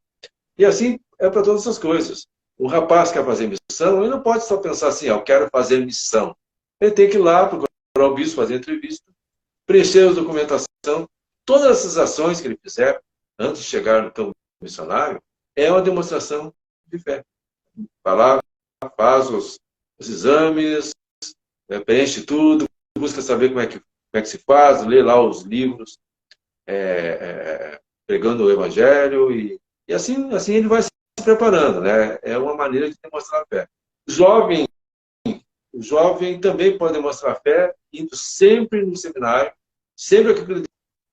E assim é para todas essas coisas. O rapaz quer fazer missão, ele não pode só pensar assim, eu quero fazer missão. Ele tem que ir lá, procurar o bispo, fazer entrevista, preencher a documentação. Todas essas ações que ele fizer, antes de chegar no campo missionário, é uma demonstração de fé. Vai lá, faz os exames, preenche tudo, busca saber como é que se faz, lê lá os livros, pregando o evangelho, e assim ele vai se preparando, né? É uma maneira de demonstrar fé. O jovem também pode demonstrar fé indo sempre no seminário, sempre com aquele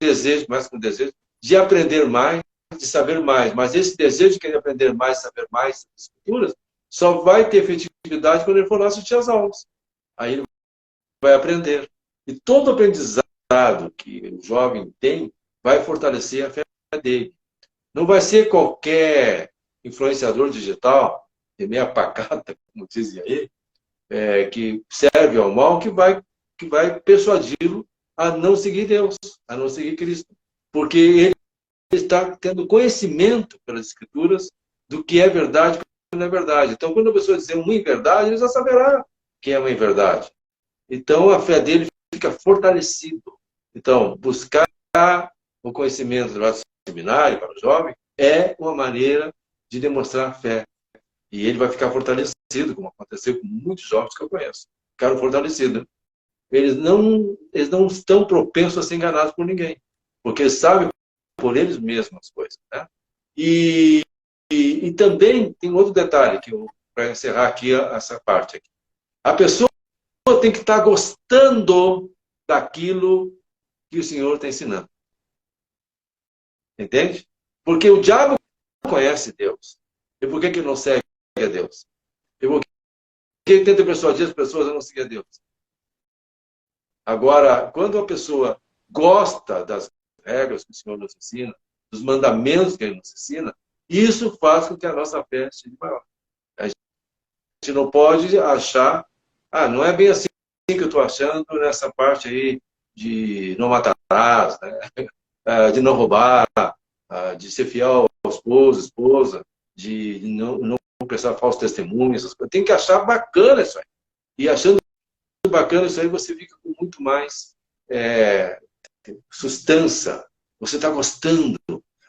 desejo, mais com o desejo, de aprender mais, de saber mais. Mas esse desejo de querer aprender mais, saber mais sobre as escrituras, só vai ter efetividade quando ele for lá assistir às aulas. Aí ele vai aprender. E todo aprendizado que o jovem tem vai fortalecer a fé dele. Não vai ser qualquer influenciador digital, de meia pacata, como dizia ele, que serve ao mal, que vai persuadi-lo a não seguir Deus, a não seguir Cristo. Porque ele está tendo conhecimento pelas Escrituras do que é verdade e o que não é verdade. Então, quando a pessoa dizer uma inverdade, ele já saberá que é uma inverdade. Então, a fé dele fica fortalecida. Então, buscar o conhecimento do seminário para o jovem é uma maneira de demonstrar fé. E ele vai ficar fortalecido, como aconteceu com muitos jovens que eu conheço. Ficaram fortalecidos. Eles não estão propensos a ser enganados por ninguém, porque eles sabem por eles mesmos as coisas, né? E também tem outro detalhe, que para encerrar aqui essa parte aqui. A pessoa tem que estar gostando daquilo que o Senhor está ensinando. Entende? Porque o diabo conhece Deus. E por que não segue a Deus? E por que tenta persuadir as pessoas a não seguir a Deus? Agora, quando a pessoa gosta das regras que o Senhor nos ensina, dos mandamentos que Ele nos ensina, isso faz com que a nossa fé seja maior. A gente não pode achar, não é bem assim que eu estou achando nessa parte aí de não matarás, né? De não roubar, de ser fiel ao esposo, esposa, de não prestar falsos testemunhos. Tem que achar bacana isso aí. E achando bacana isso aí, você fica com muito mais sustância. Você está gostando.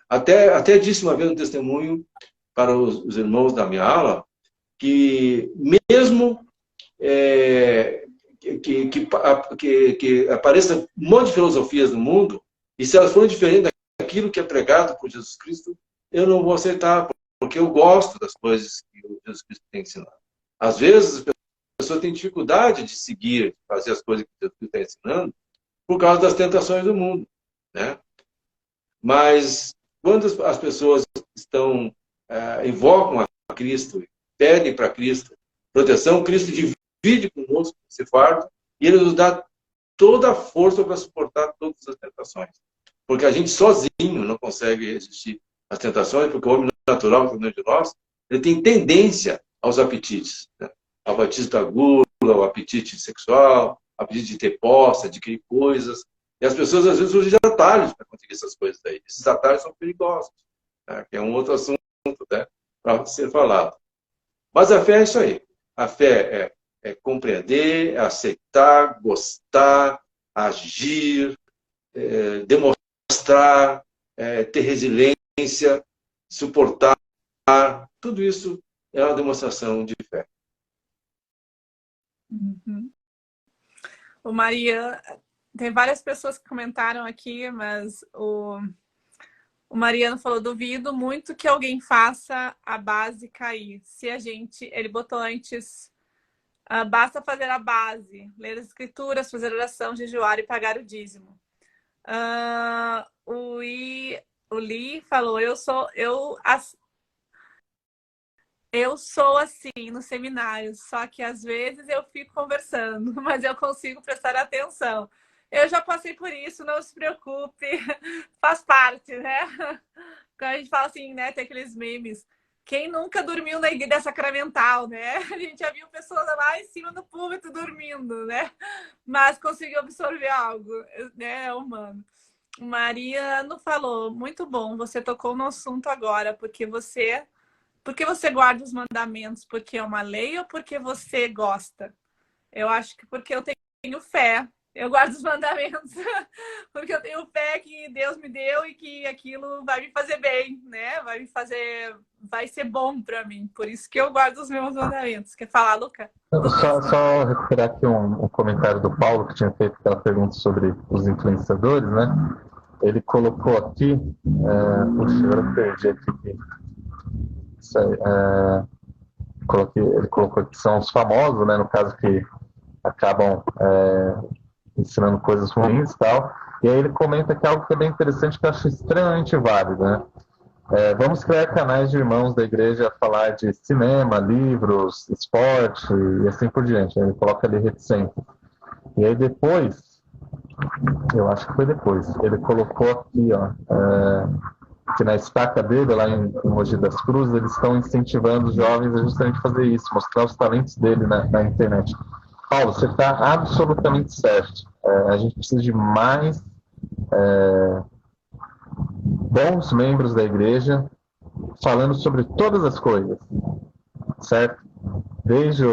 Até disse uma vez um testemunho para os irmãos da minha aula, que mesmo que apareça um monte de filosofias no mundo, e se elas forem diferentes daquilo que é pregado por Jesus Cristo, eu não vou aceitar, porque eu gosto das coisas que Jesus Cristo tem ensinado. Às vezes, as pessoas têm dificuldade de seguir, fazer as coisas que Jesus Cristo está ensinando, por causa das tentações do mundo, né? Mas, quando as pessoas invocam a Cristo, pedem para Cristo proteção, Cristo divide conosco esse fardo e Ele nos dá toda a força para suportar todas as tentações. Porque a gente sozinho não consegue resistir às tentações, porque o homem natural, que é dentro de nós, ele tem tendência aos apetites, né? Ao apetite da gula, ao apetite sexual, ao apetite de ter posse, de querer coisas. E as pessoas, às vezes, usam de atalhos para conseguir essas coisas aí. Esses atalhos são perigosos, né? Que é um outro assunto, né, para ser falado. Mas a fé é isso aí. A fé é compreender, é aceitar, gostar, agir, demonstrar, ter resiliência, suportar. Tudo isso é uma demonstração de fé. Uhum. O Maria, tem várias pessoas que comentaram aqui, mas o Mariano falou: duvido muito que alguém faça a base cair. Se a gente, ele botou antes, basta fazer a base, ler as escrituras, fazer oração, jejuar e pagar o dízimo. O Lee falou: eu sou assim no seminário, só que às vezes eu fico conversando, mas eu consigo prestar atenção. Eu já passei por isso, não se preocupe, faz parte, né? Quando a gente fala assim, né, tem aqueles memes. Quem nunca dormiu na igreja sacramental, né? A gente já viu pessoas lá em cima do púlpito dormindo, né? Mas conseguiu absorver algo, né? É humano. Mariano falou: muito bom, você tocou no assunto agora, porque você guarda os mandamentos? Porque é uma lei ou porque você gosta? Eu acho que porque eu tenho fé. Eu guardo os mandamentos porque eu tenho fé que Deus me deu e que aquilo vai me fazer bem, né? Vai ser bom para mim. Por isso que eu guardo os meus mandamentos. Quer falar, Luca? Só recuperar aqui um comentário do Paulo, que tinha feito aquela pergunta sobre os influenciadores, né? Ele colocou aqui... puxa, agora eu perdi aqui. Isso aí, ele colocou que são os famosos, né? No caso, que acabam ensinando coisas ruins e tal. E aí ele comenta que é algo que é bem interessante, que eu acho extremamente válido, né? Vamos criar canais de irmãos da igreja a falar de cinema, livros, esporte e assim por diante. Ele coloca ali reticência. E aí depois, eu acho que foi depois, ele colocou aqui, ó, que na estaca dele, lá em Mogi das Cruzes, eles estão incentivando os jovens a justamente fazer isso, mostrar os talentos dele na internet. Paulo, você está absolutamente certo. A gente precisa de mais bons membros da igreja falando sobre todas as coisas, certo? Desde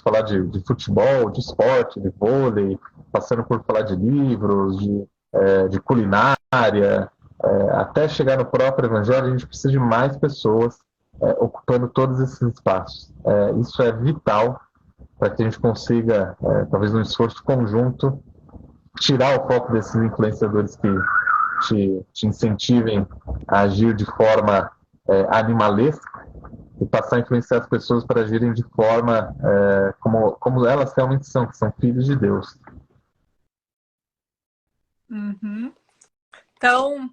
falar de futebol, de esporte, de vôlei, passando por falar de livros, de culinária, até chegar no próprio evangelho. A gente precisa de mais pessoas ocupando todos esses espaços. Isso é vital para que a gente consiga, talvez num esforço conjunto, tirar o foco desses influenciadores que te incentivem a agir de forma animalesca e passar a influenciar as pessoas para agirem de forma como elas realmente são, que são filhos de Deus. Uhum. Então,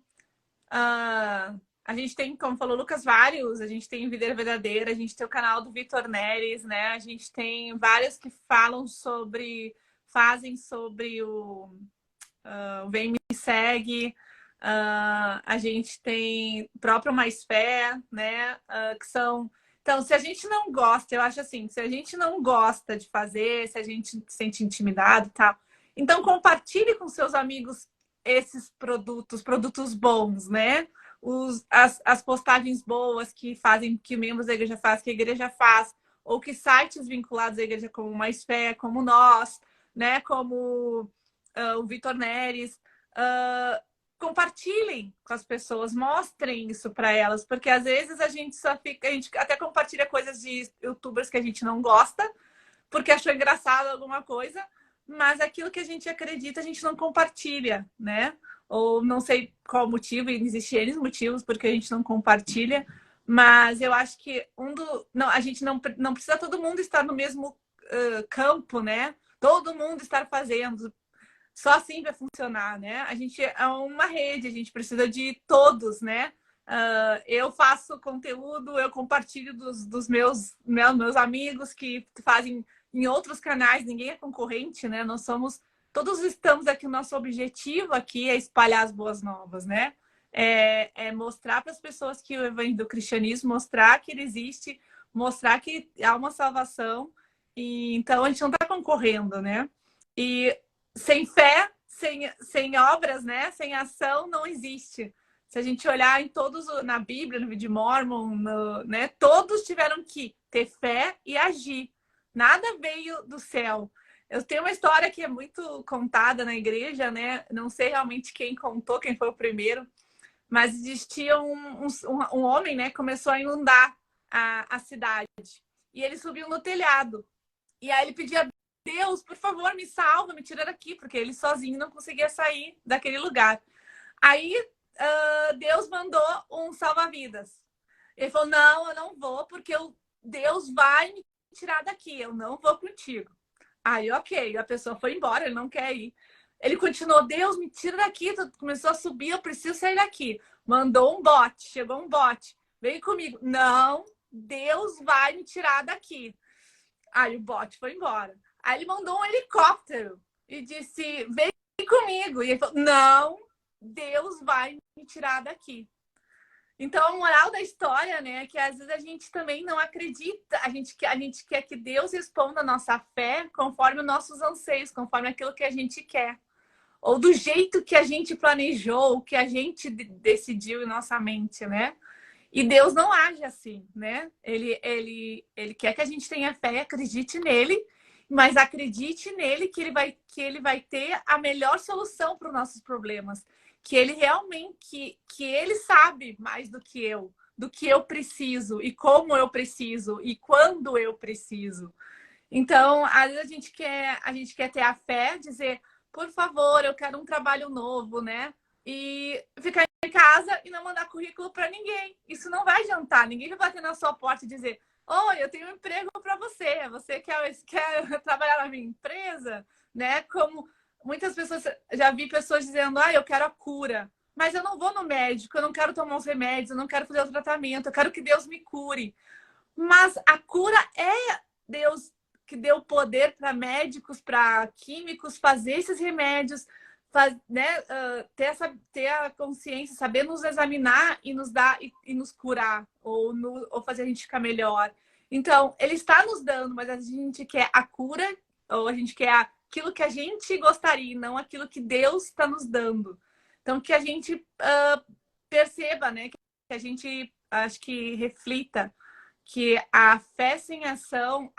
a gente tem, como falou Lucas, vários. A gente tem Videira Verdadeira, a gente tem o canal do Vitor Neres, né? A gente tem vários que fazem sobre o Vem Me Segue. A gente tem o próprio Mais Fé, né? Que são... Então, se a gente não gosta, eu acho assim, se a gente não gosta de fazer, se a gente se sente intimidado e tal, então compartilhe com seus amigos esses produtos bons, né? As postagens boas que membros da igreja fazem, que a igreja faz, ou que sites vinculados à igreja, como Mais Fé, como nós, né? Como o Vitor Neres, compartilhem com as pessoas, mostrem isso para elas, porque às vezes a gente até compartilha coisas de youtubers que a gente não gosta, porque achou engraçado alguma coisa, mas aquilo que a gente acredita, a gente não compartilha, né? Ou não sei qual motivo, e existem N motivos porque a gente não compartilha, mas eu acho que não, a gente não precisa todo mundo estar no mesmo campo, né? Todo mundo estar fazendo. Só assim vai funcionar, né? A gente é uma rede, a gente precisa de todos, né? Eu faço conteúdo, eu compartilho dos meus amigos que fazem em outros canais, ninguém é concorrente, né? Todos estamos aqui, o nosso objetivo aqui é espalhar as boas novas, né? É mostrar para as pessoas que o evangelho do cristianismo, mostrar que ele existe, mostrar que há uma salvação, e então a gente não está concorrendo, né? E sem fé, sem obras, né? Sem ação, não existe. Se a gente olhar em todos, na Bíblia, no vídeo de Mormon, né? Todos tiveram que ter fé e agir. Nada veio do céu. Eu tenho uma história que é muito contada na igreja, né? Não sei realmente quem contou, quem foi o primeiro, mas existia um homem, né? Começou a inundar a cidade. E ele subiu no telhado. E aí ele pedia: Deus, por favor, me salva, me tira daqui, porque ele sozinho não conseguia sair daquele lugar. Aí Deus mandou um salva-vidas. Ele falou: não, eu não vou, porque Deus vai me tirar daqui, eu não vou contigo. Aí, ok, a pessoa foi embora, ele não quer ir. Ele continuou: Deus, me tira daqui, começou a subir, eu preciso sair daqui. Mandou um bote, chegou um bote, vem comigo. Não, Deus vai me tirar daqui. Aí o bote foi embora. Aí ele mandou um helicóptero e disse: vem comigo. E ele falou: não, Deus vai me tirar daqui. Então, a moral da história, né, é que às vezes a gente também não acredita, a gente quer que Deus responda a nossa fé conforme os nossos anseios, conforme aquilo que a gente quer. Ou do jeito que a gente planejou, que a gente decidiu em nossa mente, né? E Deus não age assim, né? Ele quer que a gente tenha fé e acredite nele, mas acredite nele que ele vai ter a melhor solução para os nossos problemas. Que ele realmente, que ele sabe mais do que eu preciso, e como eu preciso, e quando eu preciso. Então, às vezes a gente quer ter a fé, dizer: por favor, eu quero um trabalho novo, né? E ficar em casa e não mandar currículo para ninguém. Isso não vai adiantar. Ninguém vai bater na sua porta e dizer: oi, eu tenho um emprego para você. Você quer trabalhar na minha empresa? Né? Como muitas pessoas, já vi pessoas dizendo: eu quero a cura. Mas eu não vou no médico, eu não quero tomar os remédios, eu não quero fazer o tratamento, eu quero que Deus me cure. Mas a cura é Deus que deu poder para médicos, para químicos fazer esses remédios, né, ter a consciência, saber nos examinar e nos dar e nos curar, ou fazer a gente ficar melhor. Então, ele está nos dando, mas a gente quer a cura, ou a gente quer aquilo que a gente gostaria, não aquilo que Deus está nos dando. Então, que a gente perceba, né, que a gente, acho que reflita que a fé sem ação,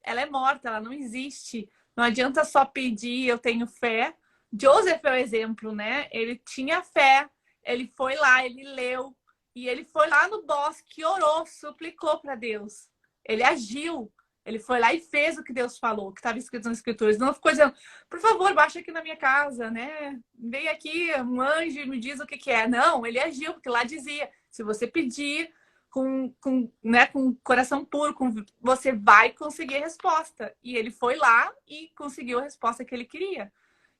ela é morta, ela não existe. Não adianta só pedir, eu tenho fé. Joseph é o exemplo, né? Ele tinha fé, ele foi lá, ele leu, e ele foi lá no bosque, orou, suplicou para Deus. Ele agiu, ele foi lá e fez o que Deus falou, que estava escrito nas Escrituras. Não ficou dizendo: por favor, baixa aqui na minha casa, né? Vem aqui um anjo e me diz o que é. Não, ele agiu, porque lá dizia: se você pedir né, com coração puro, você vai conseguir a resposta. E ele foi lá e conseguiu a resposta que ele queria.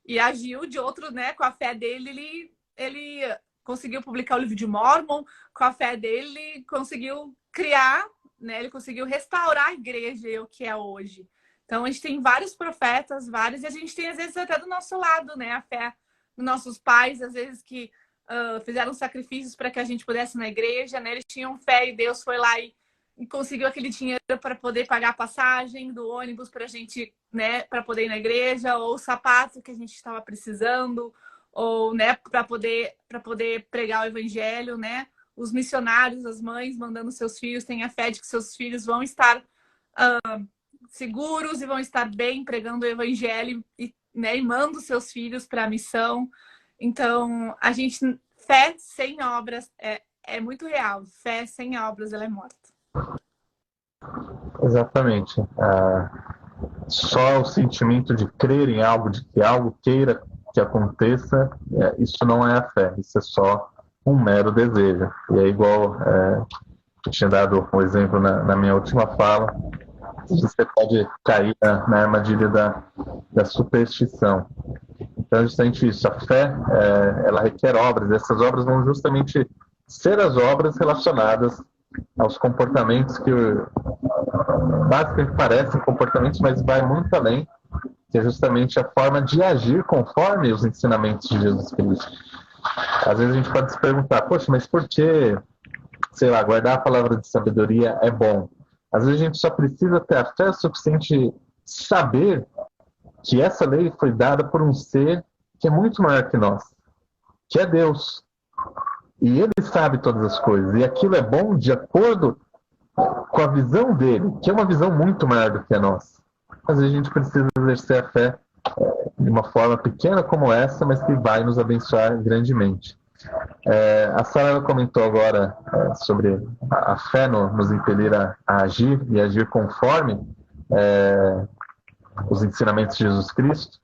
E agiu de outro, né? Com a fé dele, ele conseguiu publicar o livro de Mormon. Com a fé dele, ele conseguiu criar, né? Ele conseguiu restaurar a igreja, o que é hoje. Então, a gente tem vários profetas, e a gente tem, às vezes, até do nosso lado, né? A fé dos nossos pais, às vezes, que fizeram sacrifícios para que a gente pudesse ir na igreja, né? Eles tinham fé e Deus foi lá e conseguiu aquele dinheiro para poder pagar a passagem do ônibus para a gente, né, para poder ir na igreja, ou o sapato que a gente estava precisando, ou, né, para poder pregar o evangelho, né? Os missionários, as mães mandando seus filhos, têm a fé de que seus filhos vão estar seguros e vão estar bem pregando o evangelho e, né, e mandam seus filhos para a missão. Então, fé sem obras é muito real. Fé sem obras, ela é morta. Exatamente. só o sentimento de crer em algo, de que algo queira que aconteça, isso não é a fé, isso é só um mero desejo. E é igual, eu tinha dado um exemplo na minha última fala, você pode cair na armadilha da superstição. Então, é justamente isso. A fé, ela requer obras. Essas obras vão justamente ser as obras relacionadas aos comportamentos que basicamente parecem comportamentos, mas vai muito além, que é justamente a forma de agir conforme os ensinamentos de Jesus Cristo. Às vezes a gente pode se perguntar, poxa, mas por que, sei lá, guardar a palavra de sabedoria é bom? Às vezes a gente só precisa ter a fé suficiente saber que essa lei foi dada por um ser que é muito maior que nós, que é Deus. E ele sabe todas as coisas. E aquilo é bom de acordo com a visão dele, que é uma visão muito maior do que a nossa. Às vezes a gente precisa exercer a fé de uma forma pequena como essa, mas que vai nos abençoar grandemente. A Sara comentou agora sobre a fé nos impelir a agir e agir conforme os ensinamentos de Jesus Cristo.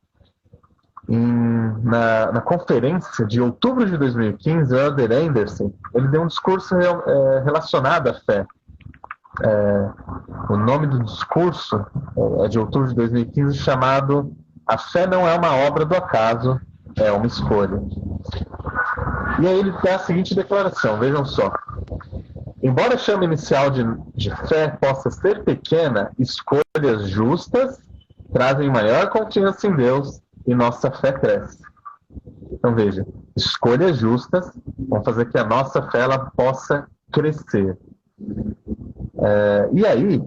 Na conferência de outubro de 2015, o Elder Anderson, ele deu um discurso relacionado à fé. O nome do discurso é de outubro de 2015, chamado "A Fé não é uma obra do acaso, é uma escolha". E aí ele dá a seguinte declaração, vejam só: embora a chama inicial de fé possa ser pequena, escolhas justas trazem maior confiança em Deus e nossa fé cresce. Então veja, escolhas justas vão fazer que a nossa fé ela possa crescer. E aí,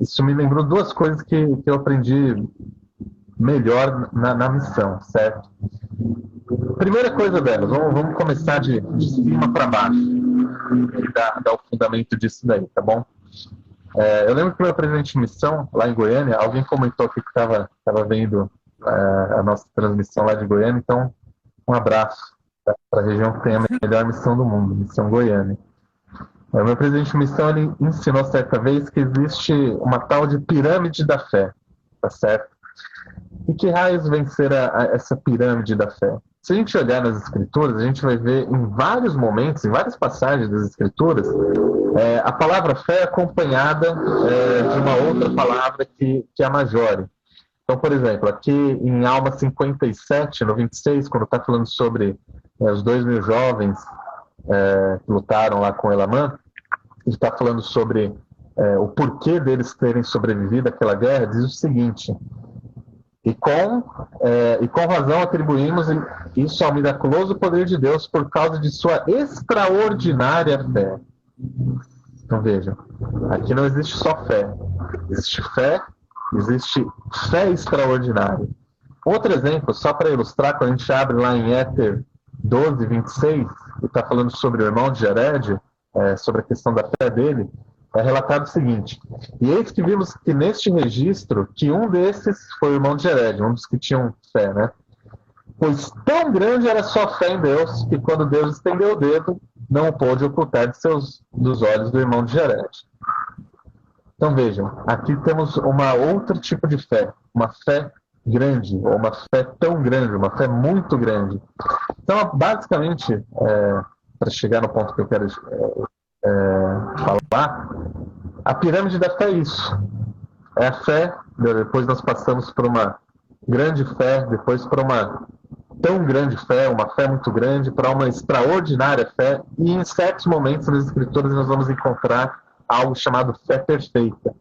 isso me lembrou duas coisas que eu aprendi melhor na missão, certo? Primeira coisa delas, vamos começar de cima para baixo e dar o fundamento disso daí, tá bom? Eu lembro que o meu presidente de missão, lá em Goiânia, alguém comentou aqui que estava vendo a nossa transmissão lá de Goiânia, então um abraço para a região que tem a melhor missão do mundo, Missão Goiânia. O meu presidente de missão, ele ensinou certa vez que existe uma tal de pirâmide da fé, tá certo? E que raios vencer essa pirâmide da fé? Se a gente olhar nas Escrituras, a gente vai ver em vários momentos, em várias passagens das Escrituras, a palavra fé é acompanhada de uma outra palavra que é a majore. Então, por exemplo, aqui em Alma 57, no 26, quando está falando sobre os 2.000 jovens que lutaram lá com Elamã, ele está falando sobre o porquê deles terem sobrevivido àquela guerra, diz o seguinte: e com razão atribuímos isso ao miraculoso poder de Deus por causa de sua extraordinária fé. Então vejam, aqui não existe só fé, existe fé extraordinária. Outro exemplo, só para ilustrar, quando a gente abre lá em Éter 12, 26, e está falando sobre o irmão de Jared, sobre a questão da fé dele, é relatado o seguinte: e eis que vimos que neste registro, que um desses foi o irmão de Jared, um dos que tinham fé, né? Pois tão grande era a sua fé em Deus, que quando Deus estendeu o dedo, não o pôde ocultar dos olhos do irmão de Jared. Então vejam, aqui temos uma outro tipo de fé, uma fé grande, ou uma fé tão grande, uma fé muito grande. Então, basicamente, para chegar no ponto que eu quero falar, a pirâmide da fé é isso. É a fé, depois nós passamos por uma grande fé, depois para uma tão grande fé, uma fé muito grande, para uma extraordinária fé, e em certos momentos nas Escrituras nós vamos encontrar algo chamado fé perfeita.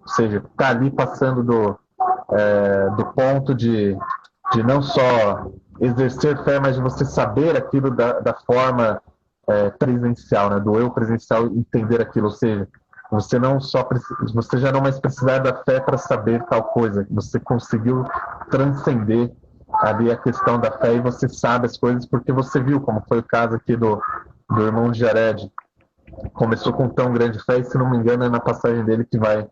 Ou seja, está ali passando do ponto de não só exercer fé, mas de você saber aquilo da forma presencial, né? Do eu presencial entender aquilo. Ou seja, você já não mais precisar da fé para saber tal coisa. Você conseguiu transcender ali a questão da fé e você sabe as coisas porque você viu, como foi o caso aqui do irmão de Jared. Começou com tão grande fé, e se não me engano é na passagem dele que vai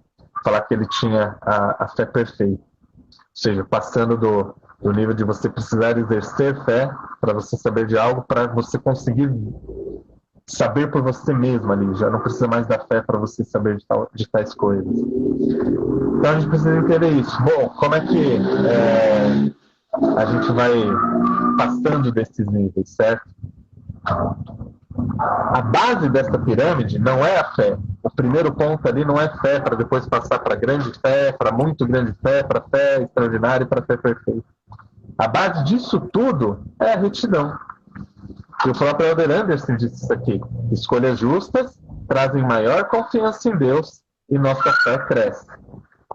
falar que ele tinha a fé perfeita. Ou seja, passando do nível de você precisar exercer fé para você saber de algo, para você conseguir saber por você mesmo ali, já não precisa mais da fé para você saber de tais coisas. Então a gente precisa entender isso. Bom, como é que a gente vai passando desses níveis, certo? A base dessa pirâmide não é a fé. O primeiro ponto ali não é fé, para depois passar para grande fé, para muito grande fé, para fé extraordinária e para fé perfeita. A base disso tudo é a retidão. E o próprio Elder Anderson disse isso aqui. Escolhas justas trazem maior confiança em Deus e nossa fé cresce.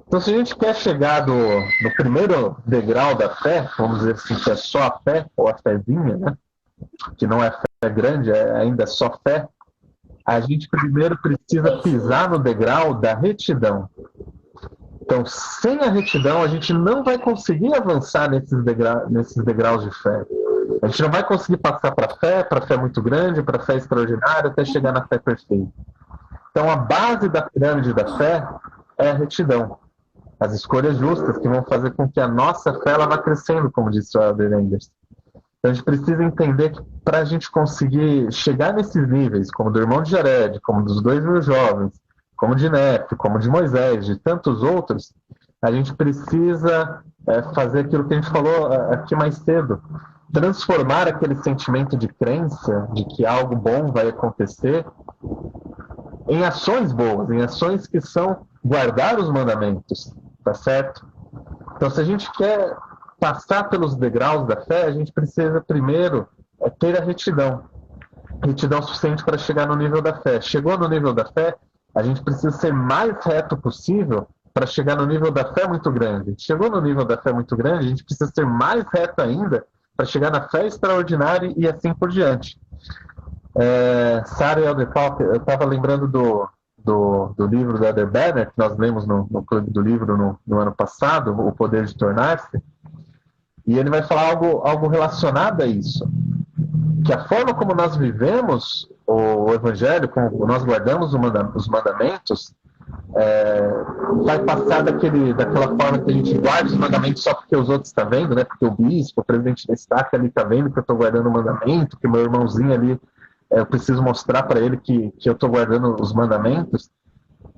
Então, se a gente quer chegar no primeiro degrau da fé, vamos dizer assim, que é só a fé, ou a fézinha, né? Que não é fé grande, é ainda só fé, a gente primeiro precisa pisar no degrau da retidão. Então, sem a retidão, a gente não vai conseguir avançar nesses degraus de fé. A gente não vai conseguir passar para fé muito grande, para fé extraordinária, até chegar na fé perfeita. Então, a base da pirâmide da fé é a retidão. As escolhas justas que vão fazer com que a nossa fé ela vá crescendo, como disse o Elder Anderson. Então, a gente precisa entender que para a gente conseguir chegar nesses níveis, como do irmão de Jared, como dos 2.000 jovens, como de Nefe, como de Moisés, de tantos outros, a gente precisa fazer aquilo que a gente falou aqui mais cedo. Transformar aquele sentimento de crença, de que algo bom vai acontecer, em ações boas, em ações que são guardar os mandamentos, tá certo? Então, se a gente quer passar pelos degraus da fé, a gente precisa primeiro ter a retidão. Retidão suficiente para chegar no nível da fé. Chegou no nível da fé, a gente precisa ser mais reto possível para chegar no nível da fé muito grande. Chegou no nível da fé muito grande, a gente precisa ser mais reto ainda para chegar na fé extraordinária e assim por diante. Sarah e Elder Talk, eu estava lembrando do livro do Elder Banner, que nós lemos no Clube do Livro no ano passado, O Poder de Tornar-se, e ele vai falar algo relacionado a isso, que a forma como nós vivemos o Evangelho, como nós guardamos os mandamentos, vai passar daquela forma que a gente guarda os mandamentos só porque os outros estão vendo, né? Porque o bispo, o presidente da estaca ali está vendo que eu estou guardando o mandamento, que o meu irmãozinho ali, eu preciso mostrar para ele que eu estou guardando os mandamentos,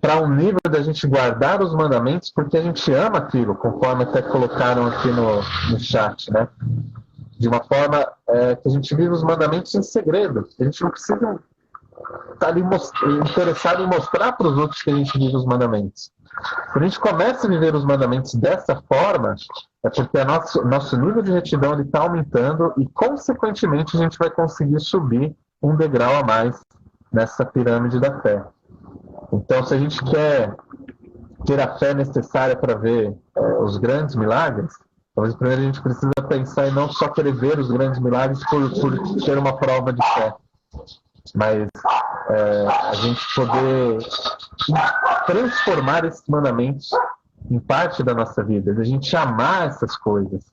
para um nível da gente guardar os mandamentos porque a gente ama aquilo, conforme até colocaram aqui no chat, né? De uma forma que a gente vive os mandamentos em segredo. A gente não precisa estar ali interessado em mostrar para os outros que a gente vive os mandamentos. Quando a gente começa a viver os mandamentos dessa forma, é porque nosso nível de retidão está aumentando e, consequentemente, a gente vai conseguir subir um degrau a mais nessa pirâmide da fé. Então, se a gente quer ter a fé necessária para ver os grandes milagres, talvez primeiro a gente precisa pensar em não só querer ver os grandes milagres por ter uma prova de fé, mas a gente poder transformar esses mandamentos em parte da nossa vida, a gente amar essas coisas.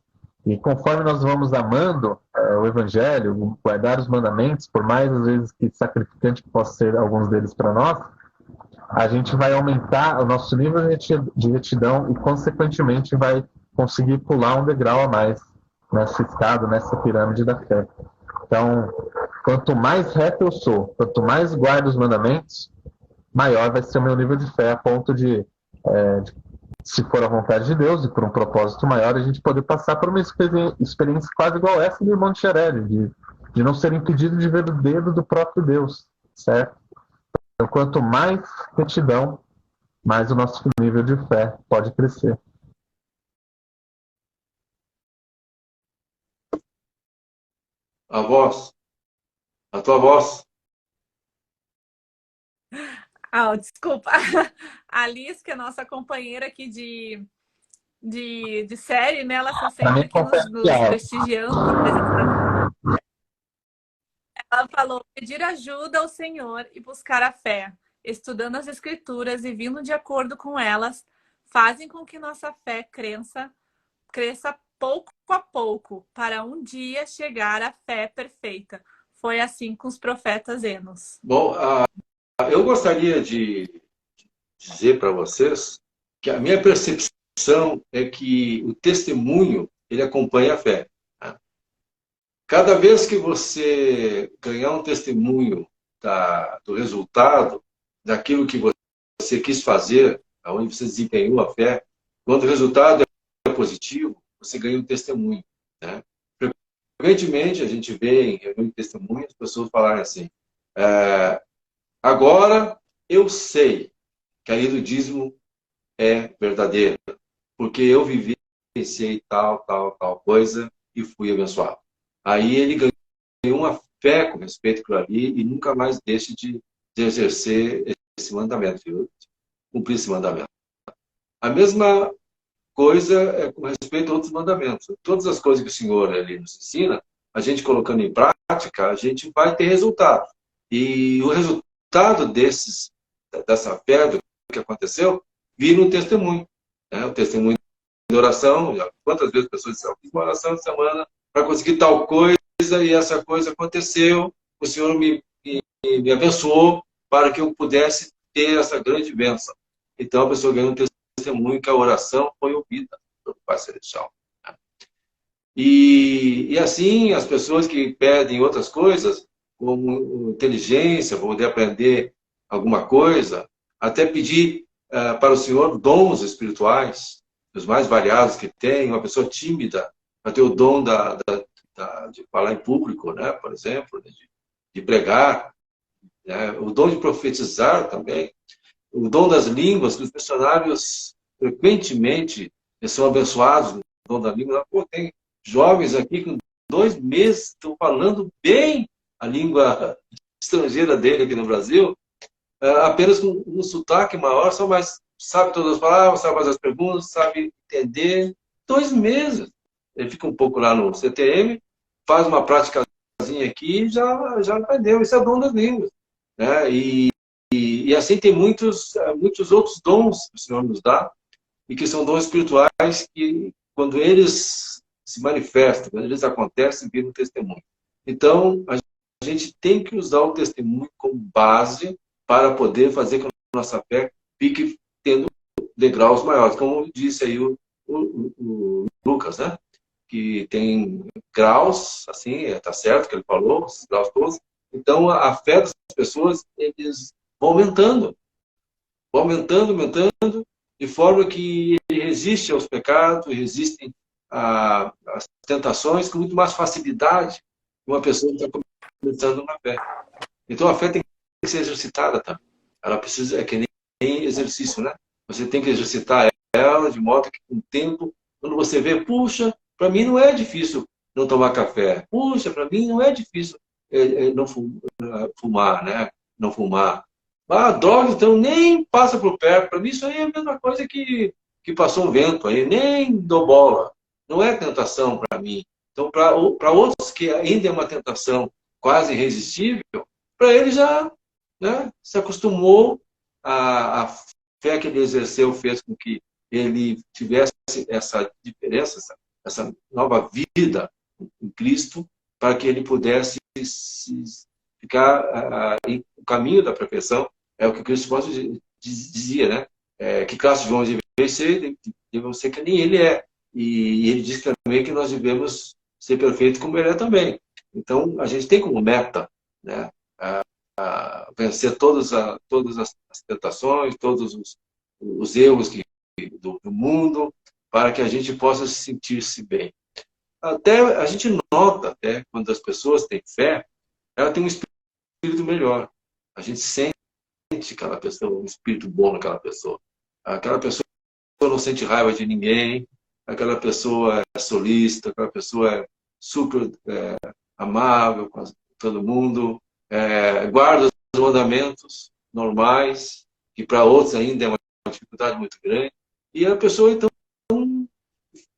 E conforme nós vamos amando o Evangelho, guardar os mandamentos, por mais às vezes que sacrificante que possa ser alguns deles para nós, a gente vai aumentar o nosso nível de retidão e, consequentemente, vai conseguir pular um degrau a mais nessa escada, nessa pirâmide da fé. Então, quanto mais reto eu sou, quanto mais guardo os mandamentos, maior vai ser o meu nível de fé, a ponto de se for a vontade de Deus e por um propósito maior, a gente poder passar por uma experiência quase igual essa do irmão de Xerede, de não ser impedido de ver o dedo do próprio Deus, certo? Então, quanto mais retidão, mais o nosso nível de fé pode crescer. A tua voz. Desculpa. A Alice, que é nossa companheira aqui de série, né? Ela está sempre aqui nos prestigiando. Ela falou: pedir ajuda ao Senhor e buscar a fé, estudando as Escrituras e vindo de acordo com elas, fazem com que nossa fé cresça pouco a pouco, para um dia chegar à fé perfeita. Foi assim com os profetas Enos. Bom, eu gostaria de dizer para vocês que a minha percepção é que o testemunho, ele acompanha a fé. Cada vez que você ganhar um testemunho do resultado daquilo que você quis fazer, onde você desempenhou a fé, quando o resultado é positivo, você ganha um testemunho, né? Frequentemente, a gente vê em reunião de testemunho as pessoas falarem assim, agora eu sei que a lei do dízimo é verdadeira, porque eu vivenciei tal coisa e fui abençoado. Aí ele ganhou uma fé com respeito àquilo ali e nunca mais deixe de exercer esse mandamento, de cumprir esse mandamento. A mesma coisa é com respeito a outros mandamentos. Todas as coisas que o Senhor ali nos ensina, a gente colocando em prática, a gente vai ter resultado. E o resultado dessa fé, do que aconteceu, vira um testemunho. Né? O testemunho de oração, quantas vezes as pessoas dizem, fiz uma oração de semana para conseguir tal coisa, e essa coisa aconteceu, o Senhor me abençoou para que eu pudesse ter essa grande bênção. Então a pessoa ganha um testemunho que a oração foi ouvida pelo Pai Celestial. E assim, as pessoas que pedem outras coisas, como inteligência, poder aprender alguma coisa, até pedir para o Senhor dons espirituais, os mais variados que tem, uma pessoa tímida, para ter o dom de falar em público, né, por exemplo, de pregar, né, o dom de profetizar também, o dom das línguas, que os missionários frequentemente são abençoados no dom da língua. Pô, tem jovens aqui com 2 meses estão falando bem a língua estrangeira dele aqui no Brasil, apenas com um sotaque maior, só mais sabe todas as palavras, sabe fazer as perguntas, sabe entender. 2 meses. Ele fica um pouco lá no CTM, faz uma práticazinha aqui e já aprendeu. Isso é dom das línguas. Né? E assim tem muitos outros dons que o Senhor nos dá, e que são dons espirituais que, quando eles se manifestam, quando eles acontecem, viram um testemunho. Então, a gente tem que usar o testemunho como base para poder fazer com que a nossa fé fique tendo degraus maiores. Como disse aí o Lucas, né? Que tem graus, assim, está certo que ele falou, esses graus todos. Então, a fé das pessoas, eles vão aumentando, de forma que ele resiste aos pecados, resistem às tentações com muito mais facilidade que uma pessoa que está começando uma fé. Então, a fé tem que ser exercitada também. Ela precisa, é que nem exercício, né? Você tem que exercitar ela de modo que, com o tempo, quando você vê, puxa, para mim não é difícil não tomar café. Puxa, para mim não é difícil não fumar, né? Não fumar. Droga, então nem passa por perto. Para mim isso aí é a mesma coisa que passou um vento aí, nem dou bola. Não é tentação para mim. Então, para outros que ainda é uma tentação quase irresistível, para ele já, né, se acostumou, a fé que ele exerceu fez com que ele tivesse essa diferença, essa nova vida em Cristo, para que ele pudesse ficar em o caminho da perfeição. É o que Cristo dizia, né? Que classe de homens devemos ser que nem ele é. E ele diz também que nós devemos ser perfeitos como ele é também. Então, a gente tem como meta, né, vencer todas as tentações, todos os erros do mundo, para que a gente possa sentir-se bem. Até a gente nota, até quando as pessoas têm fé, ela tem um espírito melhor. A gente sente aquela pessoa, um espírito bom naquela pessoa. Aquela pessoa não sente raiva de ninguém, aquela pessoa é solícita, aquela pessoa é super amável com todo mundo, guarda os mandamentos normais, que para outros ainda é uma dificuldade muito grande, e a pessoa então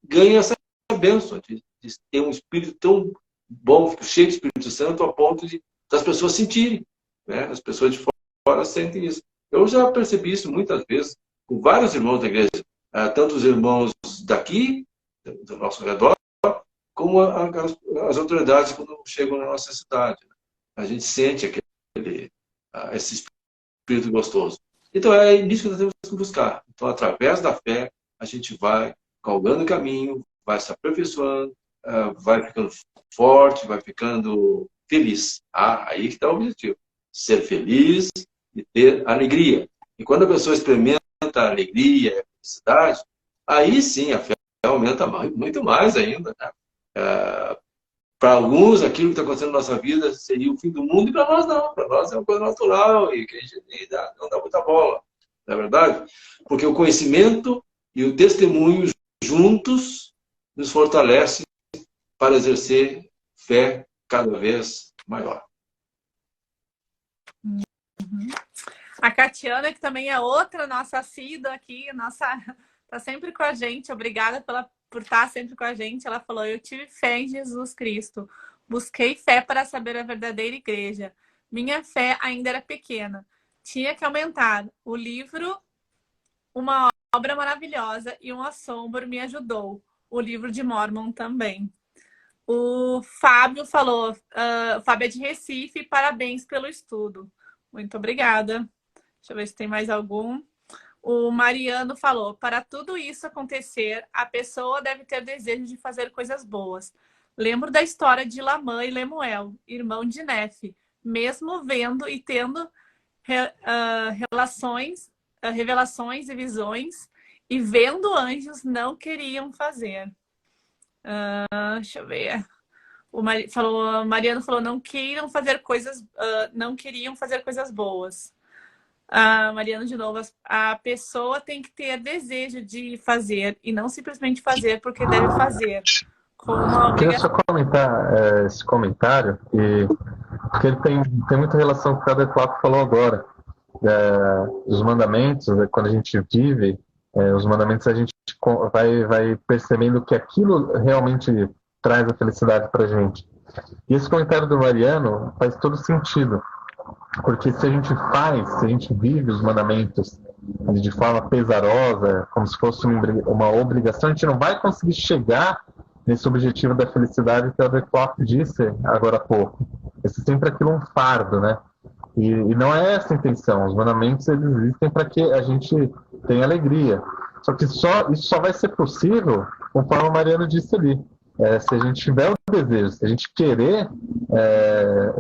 ganha essa bênção de ter um espírito tão bom, cheio de Espírito Santo, a ponto das pessoas sentirem, né? As pessoas de fora sentem isso. Eu já percebi isso muitas vezes com vários irmãos da igreja, tanto os irmãos daqui, do nosso redor, como as autoridades quando chegam na nossa cidade. A gente sente esse espírito gostoso. Então é nisso que nós temos que buscar. Então, através da fé, a gente vai galgando o caminho, vai se aperfeiçoando, vai ficando forte, vai ficando feliz. Aí que está o objetivo. ser feliz e ter alegria. E quando a pessoa experimenta a alegria e a felicidade, aí sim a fé aumenta muito mais ainda, né? Para alguns, aquilo que está acontecendo na nossa vida seria o fim do mundo, e para nós não. Para nós é uma coisa natural e que a gente não dá muita bola, não é verdade? Porque o conhecimento e o testemunho juntos nos fortalecem para exercer fé cada vez maior. A Catiana, que também é outra nossa assídua aqui, tá sempre com a gente. Obrigada por estar sempre com a gente. Ela falou: eu tive fé em Jesus Cristo. Busquei fé para saber a verdadeira igreja. Minha fé ainda era pequena. Tinha que aumentar. O livro, uma obra maravilhosa e um assombro me ajudou. O livro de Mormon também. O Fábio falou: o Fábio é de Recife, parabéns pelo estudo. Muito obrigada. Deixa eu ver se tem mais algum. O Mariano falou: para tudo isso acontecer, a pessoa deve ter desejo de fazer coisas boas. Lembro da história de Lamã e Lemuel, irmão de Nefe. Mesmo vendo e tendo revelações e visões, e vendo anjos, não queriam fazer. Deixa eu ver. O Mariano falou: não queriam fazer coisas boas. Mariano, de novo, a pessoa tem que ter desejo de fazer e não simplesmente fazer porque deve fazer. Como uma Queria só obrigação. comentar esse comentário, porque ele tem muita relação com o que o Flávio falou agora. Os mandamentos, quando a gente vive, os mandamentos a gente vai percebendo que aquilo realmente traz a felicidade para a gente. E esse comentário do Mariano faz todo sentido. Porque se a gente vive os mandamentos de forma pesarosa, como se fosse uma obrigação, a gente não vai conseguir chegar nesse objetivo da felicidade que o Declock disse agora há pouco. Esse sempre aquilo um fardo, né? E não é essa a intenção. Os mandamentos eles existem para que a gente tenha alegria. Só que isso só vai ser possível, conforme o Mariano disse ali. Se a gente tiver o desejo, se a gente querer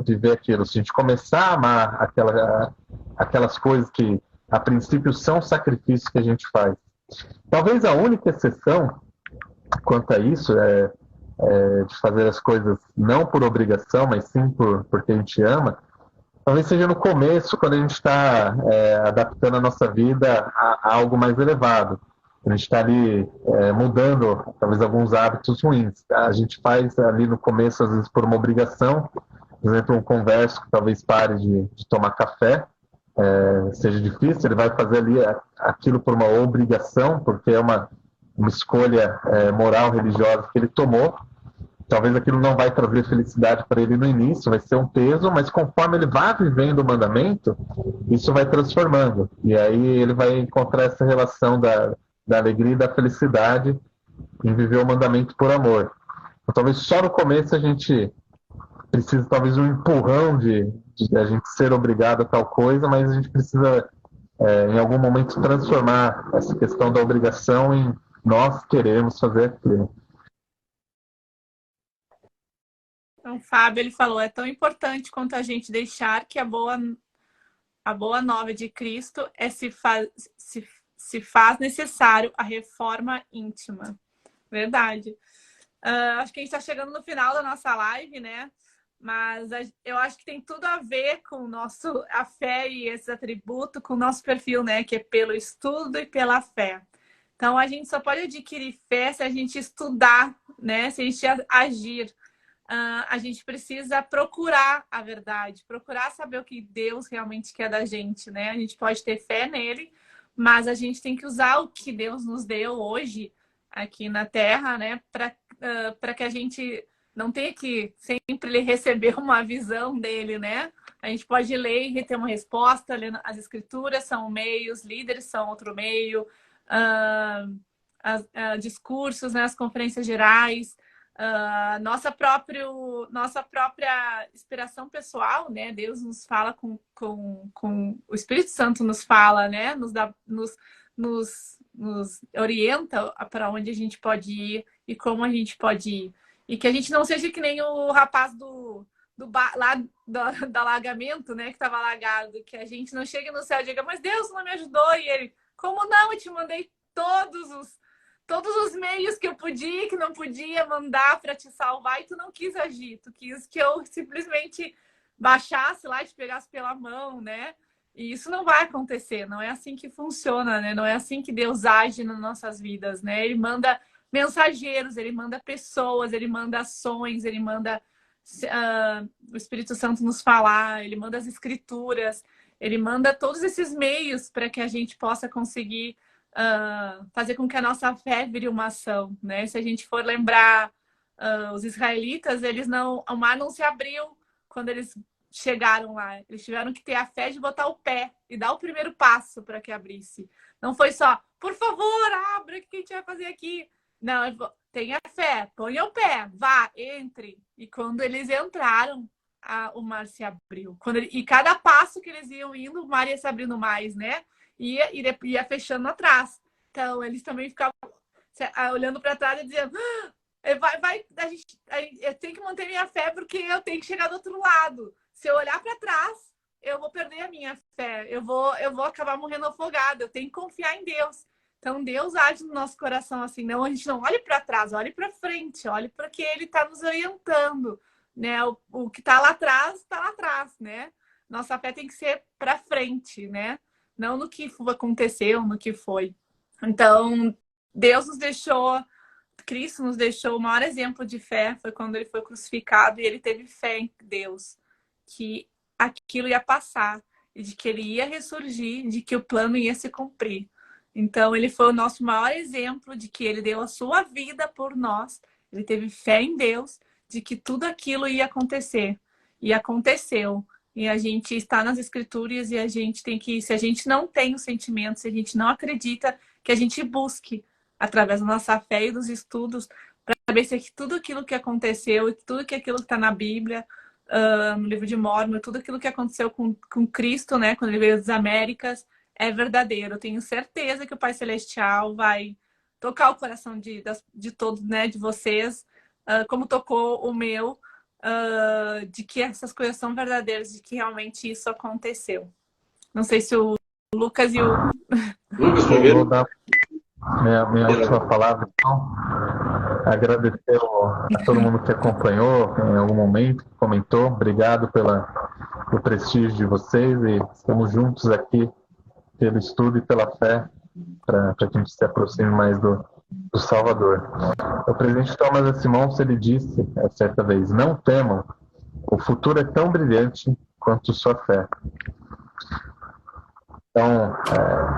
viver aquilo, se a gente começar a amar aquelas coisas que a princípio são sacrifícios que a gente faz. Talvez a única exceção quanto a isso de fazer as coisas não por obrigação, mas sim porque a gente ama, talvez seja no começo, quando a gente está adaptando a nossa vida a algo mais elevado. A gente está ali mudando, talvez, alguns hábitos ruins. A gente faz ali no começo, às vezes, por uma obrigação. Por exemplo, um converso que talvez pare de tomar café, seja difícil, ele vai fazer ali aquilo por uma obrigação, porque é uma escolha moral, religiosa que ele tomou. Talvez aquilo não vai trazer felicidade para ele no início, vai ser um peso, mas conforme ele vai vivendo o mandamento, isso vai transformando. E aí ele vai encontrar essa relação da alegria e da felicidade em viver o mandamento por amor. Então, talvez só no começo a gente precisa, talvez, um empurrão de a gente ser obrigado a tal coisa, mas a gente precisa, em algum momento, transformar essa questão da obrigação em nós queremos fazer aquilo. Então, Fábio, ele falou: é tão importante quanto a gente deixar que a boa nova de Cristo se faz necessário a reforma íntima. Verdade. Acho que a gente está chegando no final da nossa live, né? Mas eu acho que tem tudo a ver com a fé e esses atributos, com o nosso perfil, né? Que é pelo estudo e pela fé. Então, a gente só pode adquirir fé se a gente estudar, né? Se a gente agir. A gente precisa procurar a verdade, procurar saber o que Deus realmente quer da gente, né? A gente pode ter fé nele, mas a gente tem que usar o que Deus nos deu hoje aqui na Terra, né? Para que a gente não tenha que sempre receber uma visão dele, né? A gente pode ler e ter uma resposta, lendo as escrituras são um meio, os líderes são outro meio, discursos, né? As conferências gerais, nossa própria inspiração pessoal, né? Deus nos fala com o Espírito Santo nos fala, né? Nos orienta para onde a gente pode ir e como a gente pode ir. E que a gente não seja que nem o rapaz do lá do alagamento, né, que estava alagado, que a gente não chega no céu e diga, mas Deus não me ajudou, e ele, como não? Eu te mandei todos os meios que eu podia, que não podia mandar para te salvar, e tu não quis agir, tu quis que eu simplesmente baixasse lá e te pegasse pela mão, né? E isso não vai acontecer, não é assim que funciona, né? Não é assim que Deus age nas nossas vidas, né? Ele manda mensageiros, ele manda pessoas, ele manda ações, ele manda o Espírito Santo nos falar, ele manda as escrituras, ele manda todos esses meios para que a gente possa conseguir fazer com que a nossa fé vire uma ação, né? Se a gente for lembrar os israelitas, o mar não se abriu quando eles chegaram lá. Eles tiveram que ter a fé de botar o pé e dar o primeiro passo para que abrisse. Não foi só, por favor, abra, o que a gente vai fazer aqui? Não, tenha fé, ponha o pé, vá, entre. E quando eles entraram, o mar se abriu. E cada passo que eles iam indo, o mar ia se abrindo mais, né? Ia fechando atrás. Então, eles também ficavam olhando para trás e dizendo, eu tenho que manter minha fé porque eu tenho que chegar do outro lado. Se eu olhar para trás, eu vou perder a minha fé. Eu vou acabar morrendo afogada. Eu tenho que confiar em Deus. Então, Deus age no nosso coração assim. Não, a gente não olhe para trás, olhe para frente. Olhe para que Ele está nos orientando. Né? O que está lá atrás, né? Nossa fé tem que ser para frente, né? Não no que aconteceu, no que foi. Então, Cristo nos deixou o maior exemplo de fé, foi quando ele foi crucificado e ele teve fé em Deus, que aquilo ia passar, e de que ele ia ressurgir, de que o plano ia se cumprir. Então, ele foi o nosso maior exemplo de que ele deu a sua vida por nós, ele teve fé em Deus, de que tudo aquilo ia acontecer. E aconteceu. E a gente está nas escrituras e a gente tem que, se a gente não tem o sentimento, se a gente não acredita, que a gente busque, através da nossa fé e dos estudos, para saber se tudo aquilo que aconteceu, tudo aquilo que está na Bíblia, no livro de Mórmon, tudo aquilo que aconteceu com Cristo, né, quando ele veio das Américas, é verdadeiro. Eu tenho certeza que o Pai Celestial vai tocar o coração de todos, né, de vocês, como tocou o meu, de que essas coisas são verdadeiras, de que realmente isso aconteceu. Não sei se o Lucas e o... Lucas primeiro. Vou dar minha última palavra, então. Agradecer a todo mundo que acompanhou em algum momento, que comentou. Obrigado pelo prestígio de vocês e estamos juntos aqui pelo estudo e pela fé para que a gente se aproxime mais do Salvador. O presidente Thomas S. Monson, ele disse certa vez, não temam, o futuro é tão brilhante quanto sua fé. Então,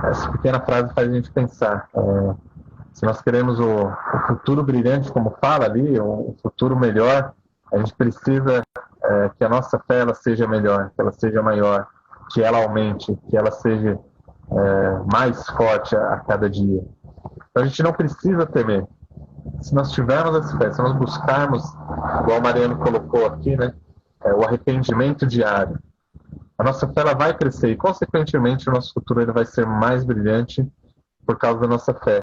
essa pequena frase faz a gente pensar. Se nós queremos o futuro brilhante, como fala ali, o futuro melhor, a gente precisa que a nossa fé ela seja melhor, que ela seja maior, que ela aumente, que ela seja mais forte a cada dia. Então, a gente não precisa temer. Se nós tivermos essa fé, se nós buscarmos, igual o Mariano colocou aqui, né, o arrependimento diário, a nossa fé ela vai crescer e, consequentemente, o nosso futuro ele vai ser mais brilhante por causa da nossa fé.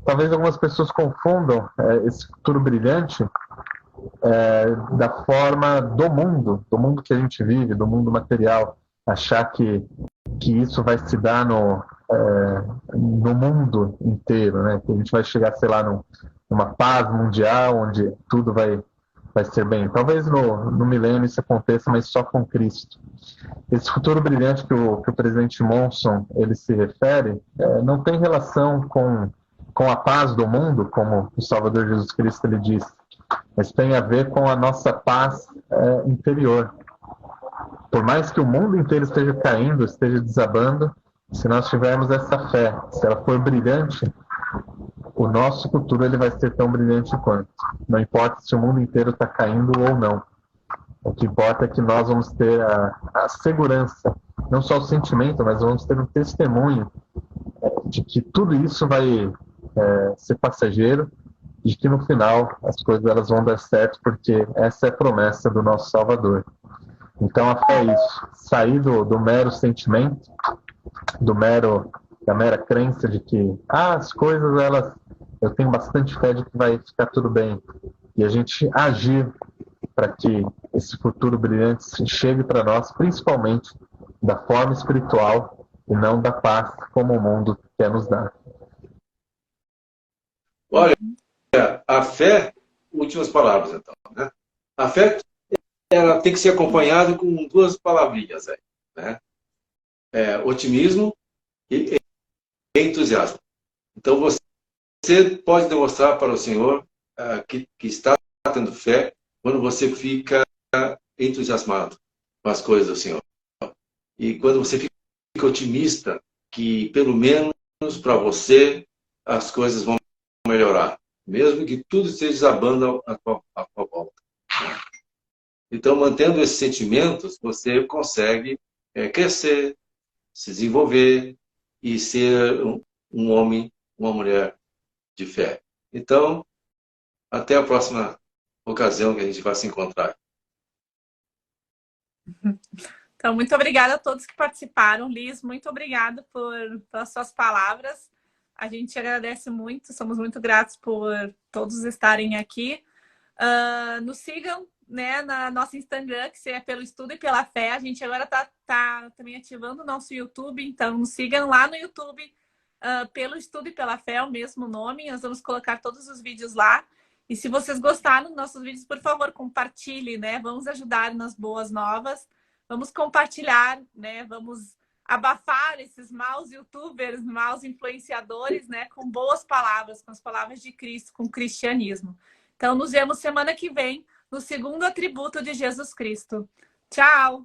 Talvez algumas pessoas confundam esse futuro brilhante da forma do mundo que a gente vive, do mundo material, achar que isso vai se dar no mundo inteiro, né? Que a gente vai chegar, sei lá, numa paz mundial, onde tudo vai ser bem. Talvez no milênio isso aconteça, mas só com Cristo. Esse futuro brilhante que o presidente Monson ele se refere não tem relação com a paz do mundo, como o Salvador Jesus Cristo ele disse, mas tem a ver com a nossa paz interior. Por mais que o mundo inteiro esteja caindo, esteja desabando, se nós tivermos essa fé, se ela for brilhante, o nosso futuro ele vai ser tão brilhante quanto. Não importa se o mundo inteiro está caindo ou não. O que importa é que nós vamos ter a segurança, não só o sentimento, mas vamos ter um testemunho de que tudo isso vai ser passageiro e de que no final as coisas elas vão dar certo, porque essa é a promessa do nosso Salvador. Então a fé é isso, sair do mero sentimento, da mera crença de que as coisas eu tenho bastante fé de que vai ficar tudo bem, e a gente agir para que esse futuro brilhante chegue para nós, principalmente da forma espiritual e não da paz como o mundo quer nos dar. Olha, a fé, últimas palavras então, né? A fé, ela tem que ser acompanhada com duas palavrinhas aí, né? Otimismo e entusiasmo. Então você pode demonstrar para o Senhor que está tendo fé quando você fica entusiasmado com as coisas do Senhor. E quando você fica otimista que pelo menos para você as coisas vão melhorar, mesmo que tudo esteja desabando à tua volta. Então, mantendo esses sentimentos, você consegue crescer, se desenvolver e ser um homem, uma mulher de fé. Então, até a próxima ocasião que a gente vai se encontrar. Então, muito obrigada a todos que participaram. Liz, muito obrigada pelas suas palavras. A gente agradece muito, somos muito gratos por todos estarem aqui. Nos sigam, né, na nossa Instagram, que é pelo Estudo e pela Fé. A gente agora tá também ativando o nosso YouTube, então nos sigam lá no YouTube, pelo Estudo e pela Fé, é o mesmo nome. Nós vamos colocar todos os vídeos lá. E se vocês gostaram dos nossos vídeos, por favor, compartilhe, né? Vamos ajudar nas boas novas. Vamos compartilhar, né? Vamos abafar esses maus youtubers, maus influenciadores, né? Com boas palavras, com as palavras de Cristo, com o cristianismo. Então, nos vemos semana que vem no segundo atributo de Jesus Cristo. Tchau!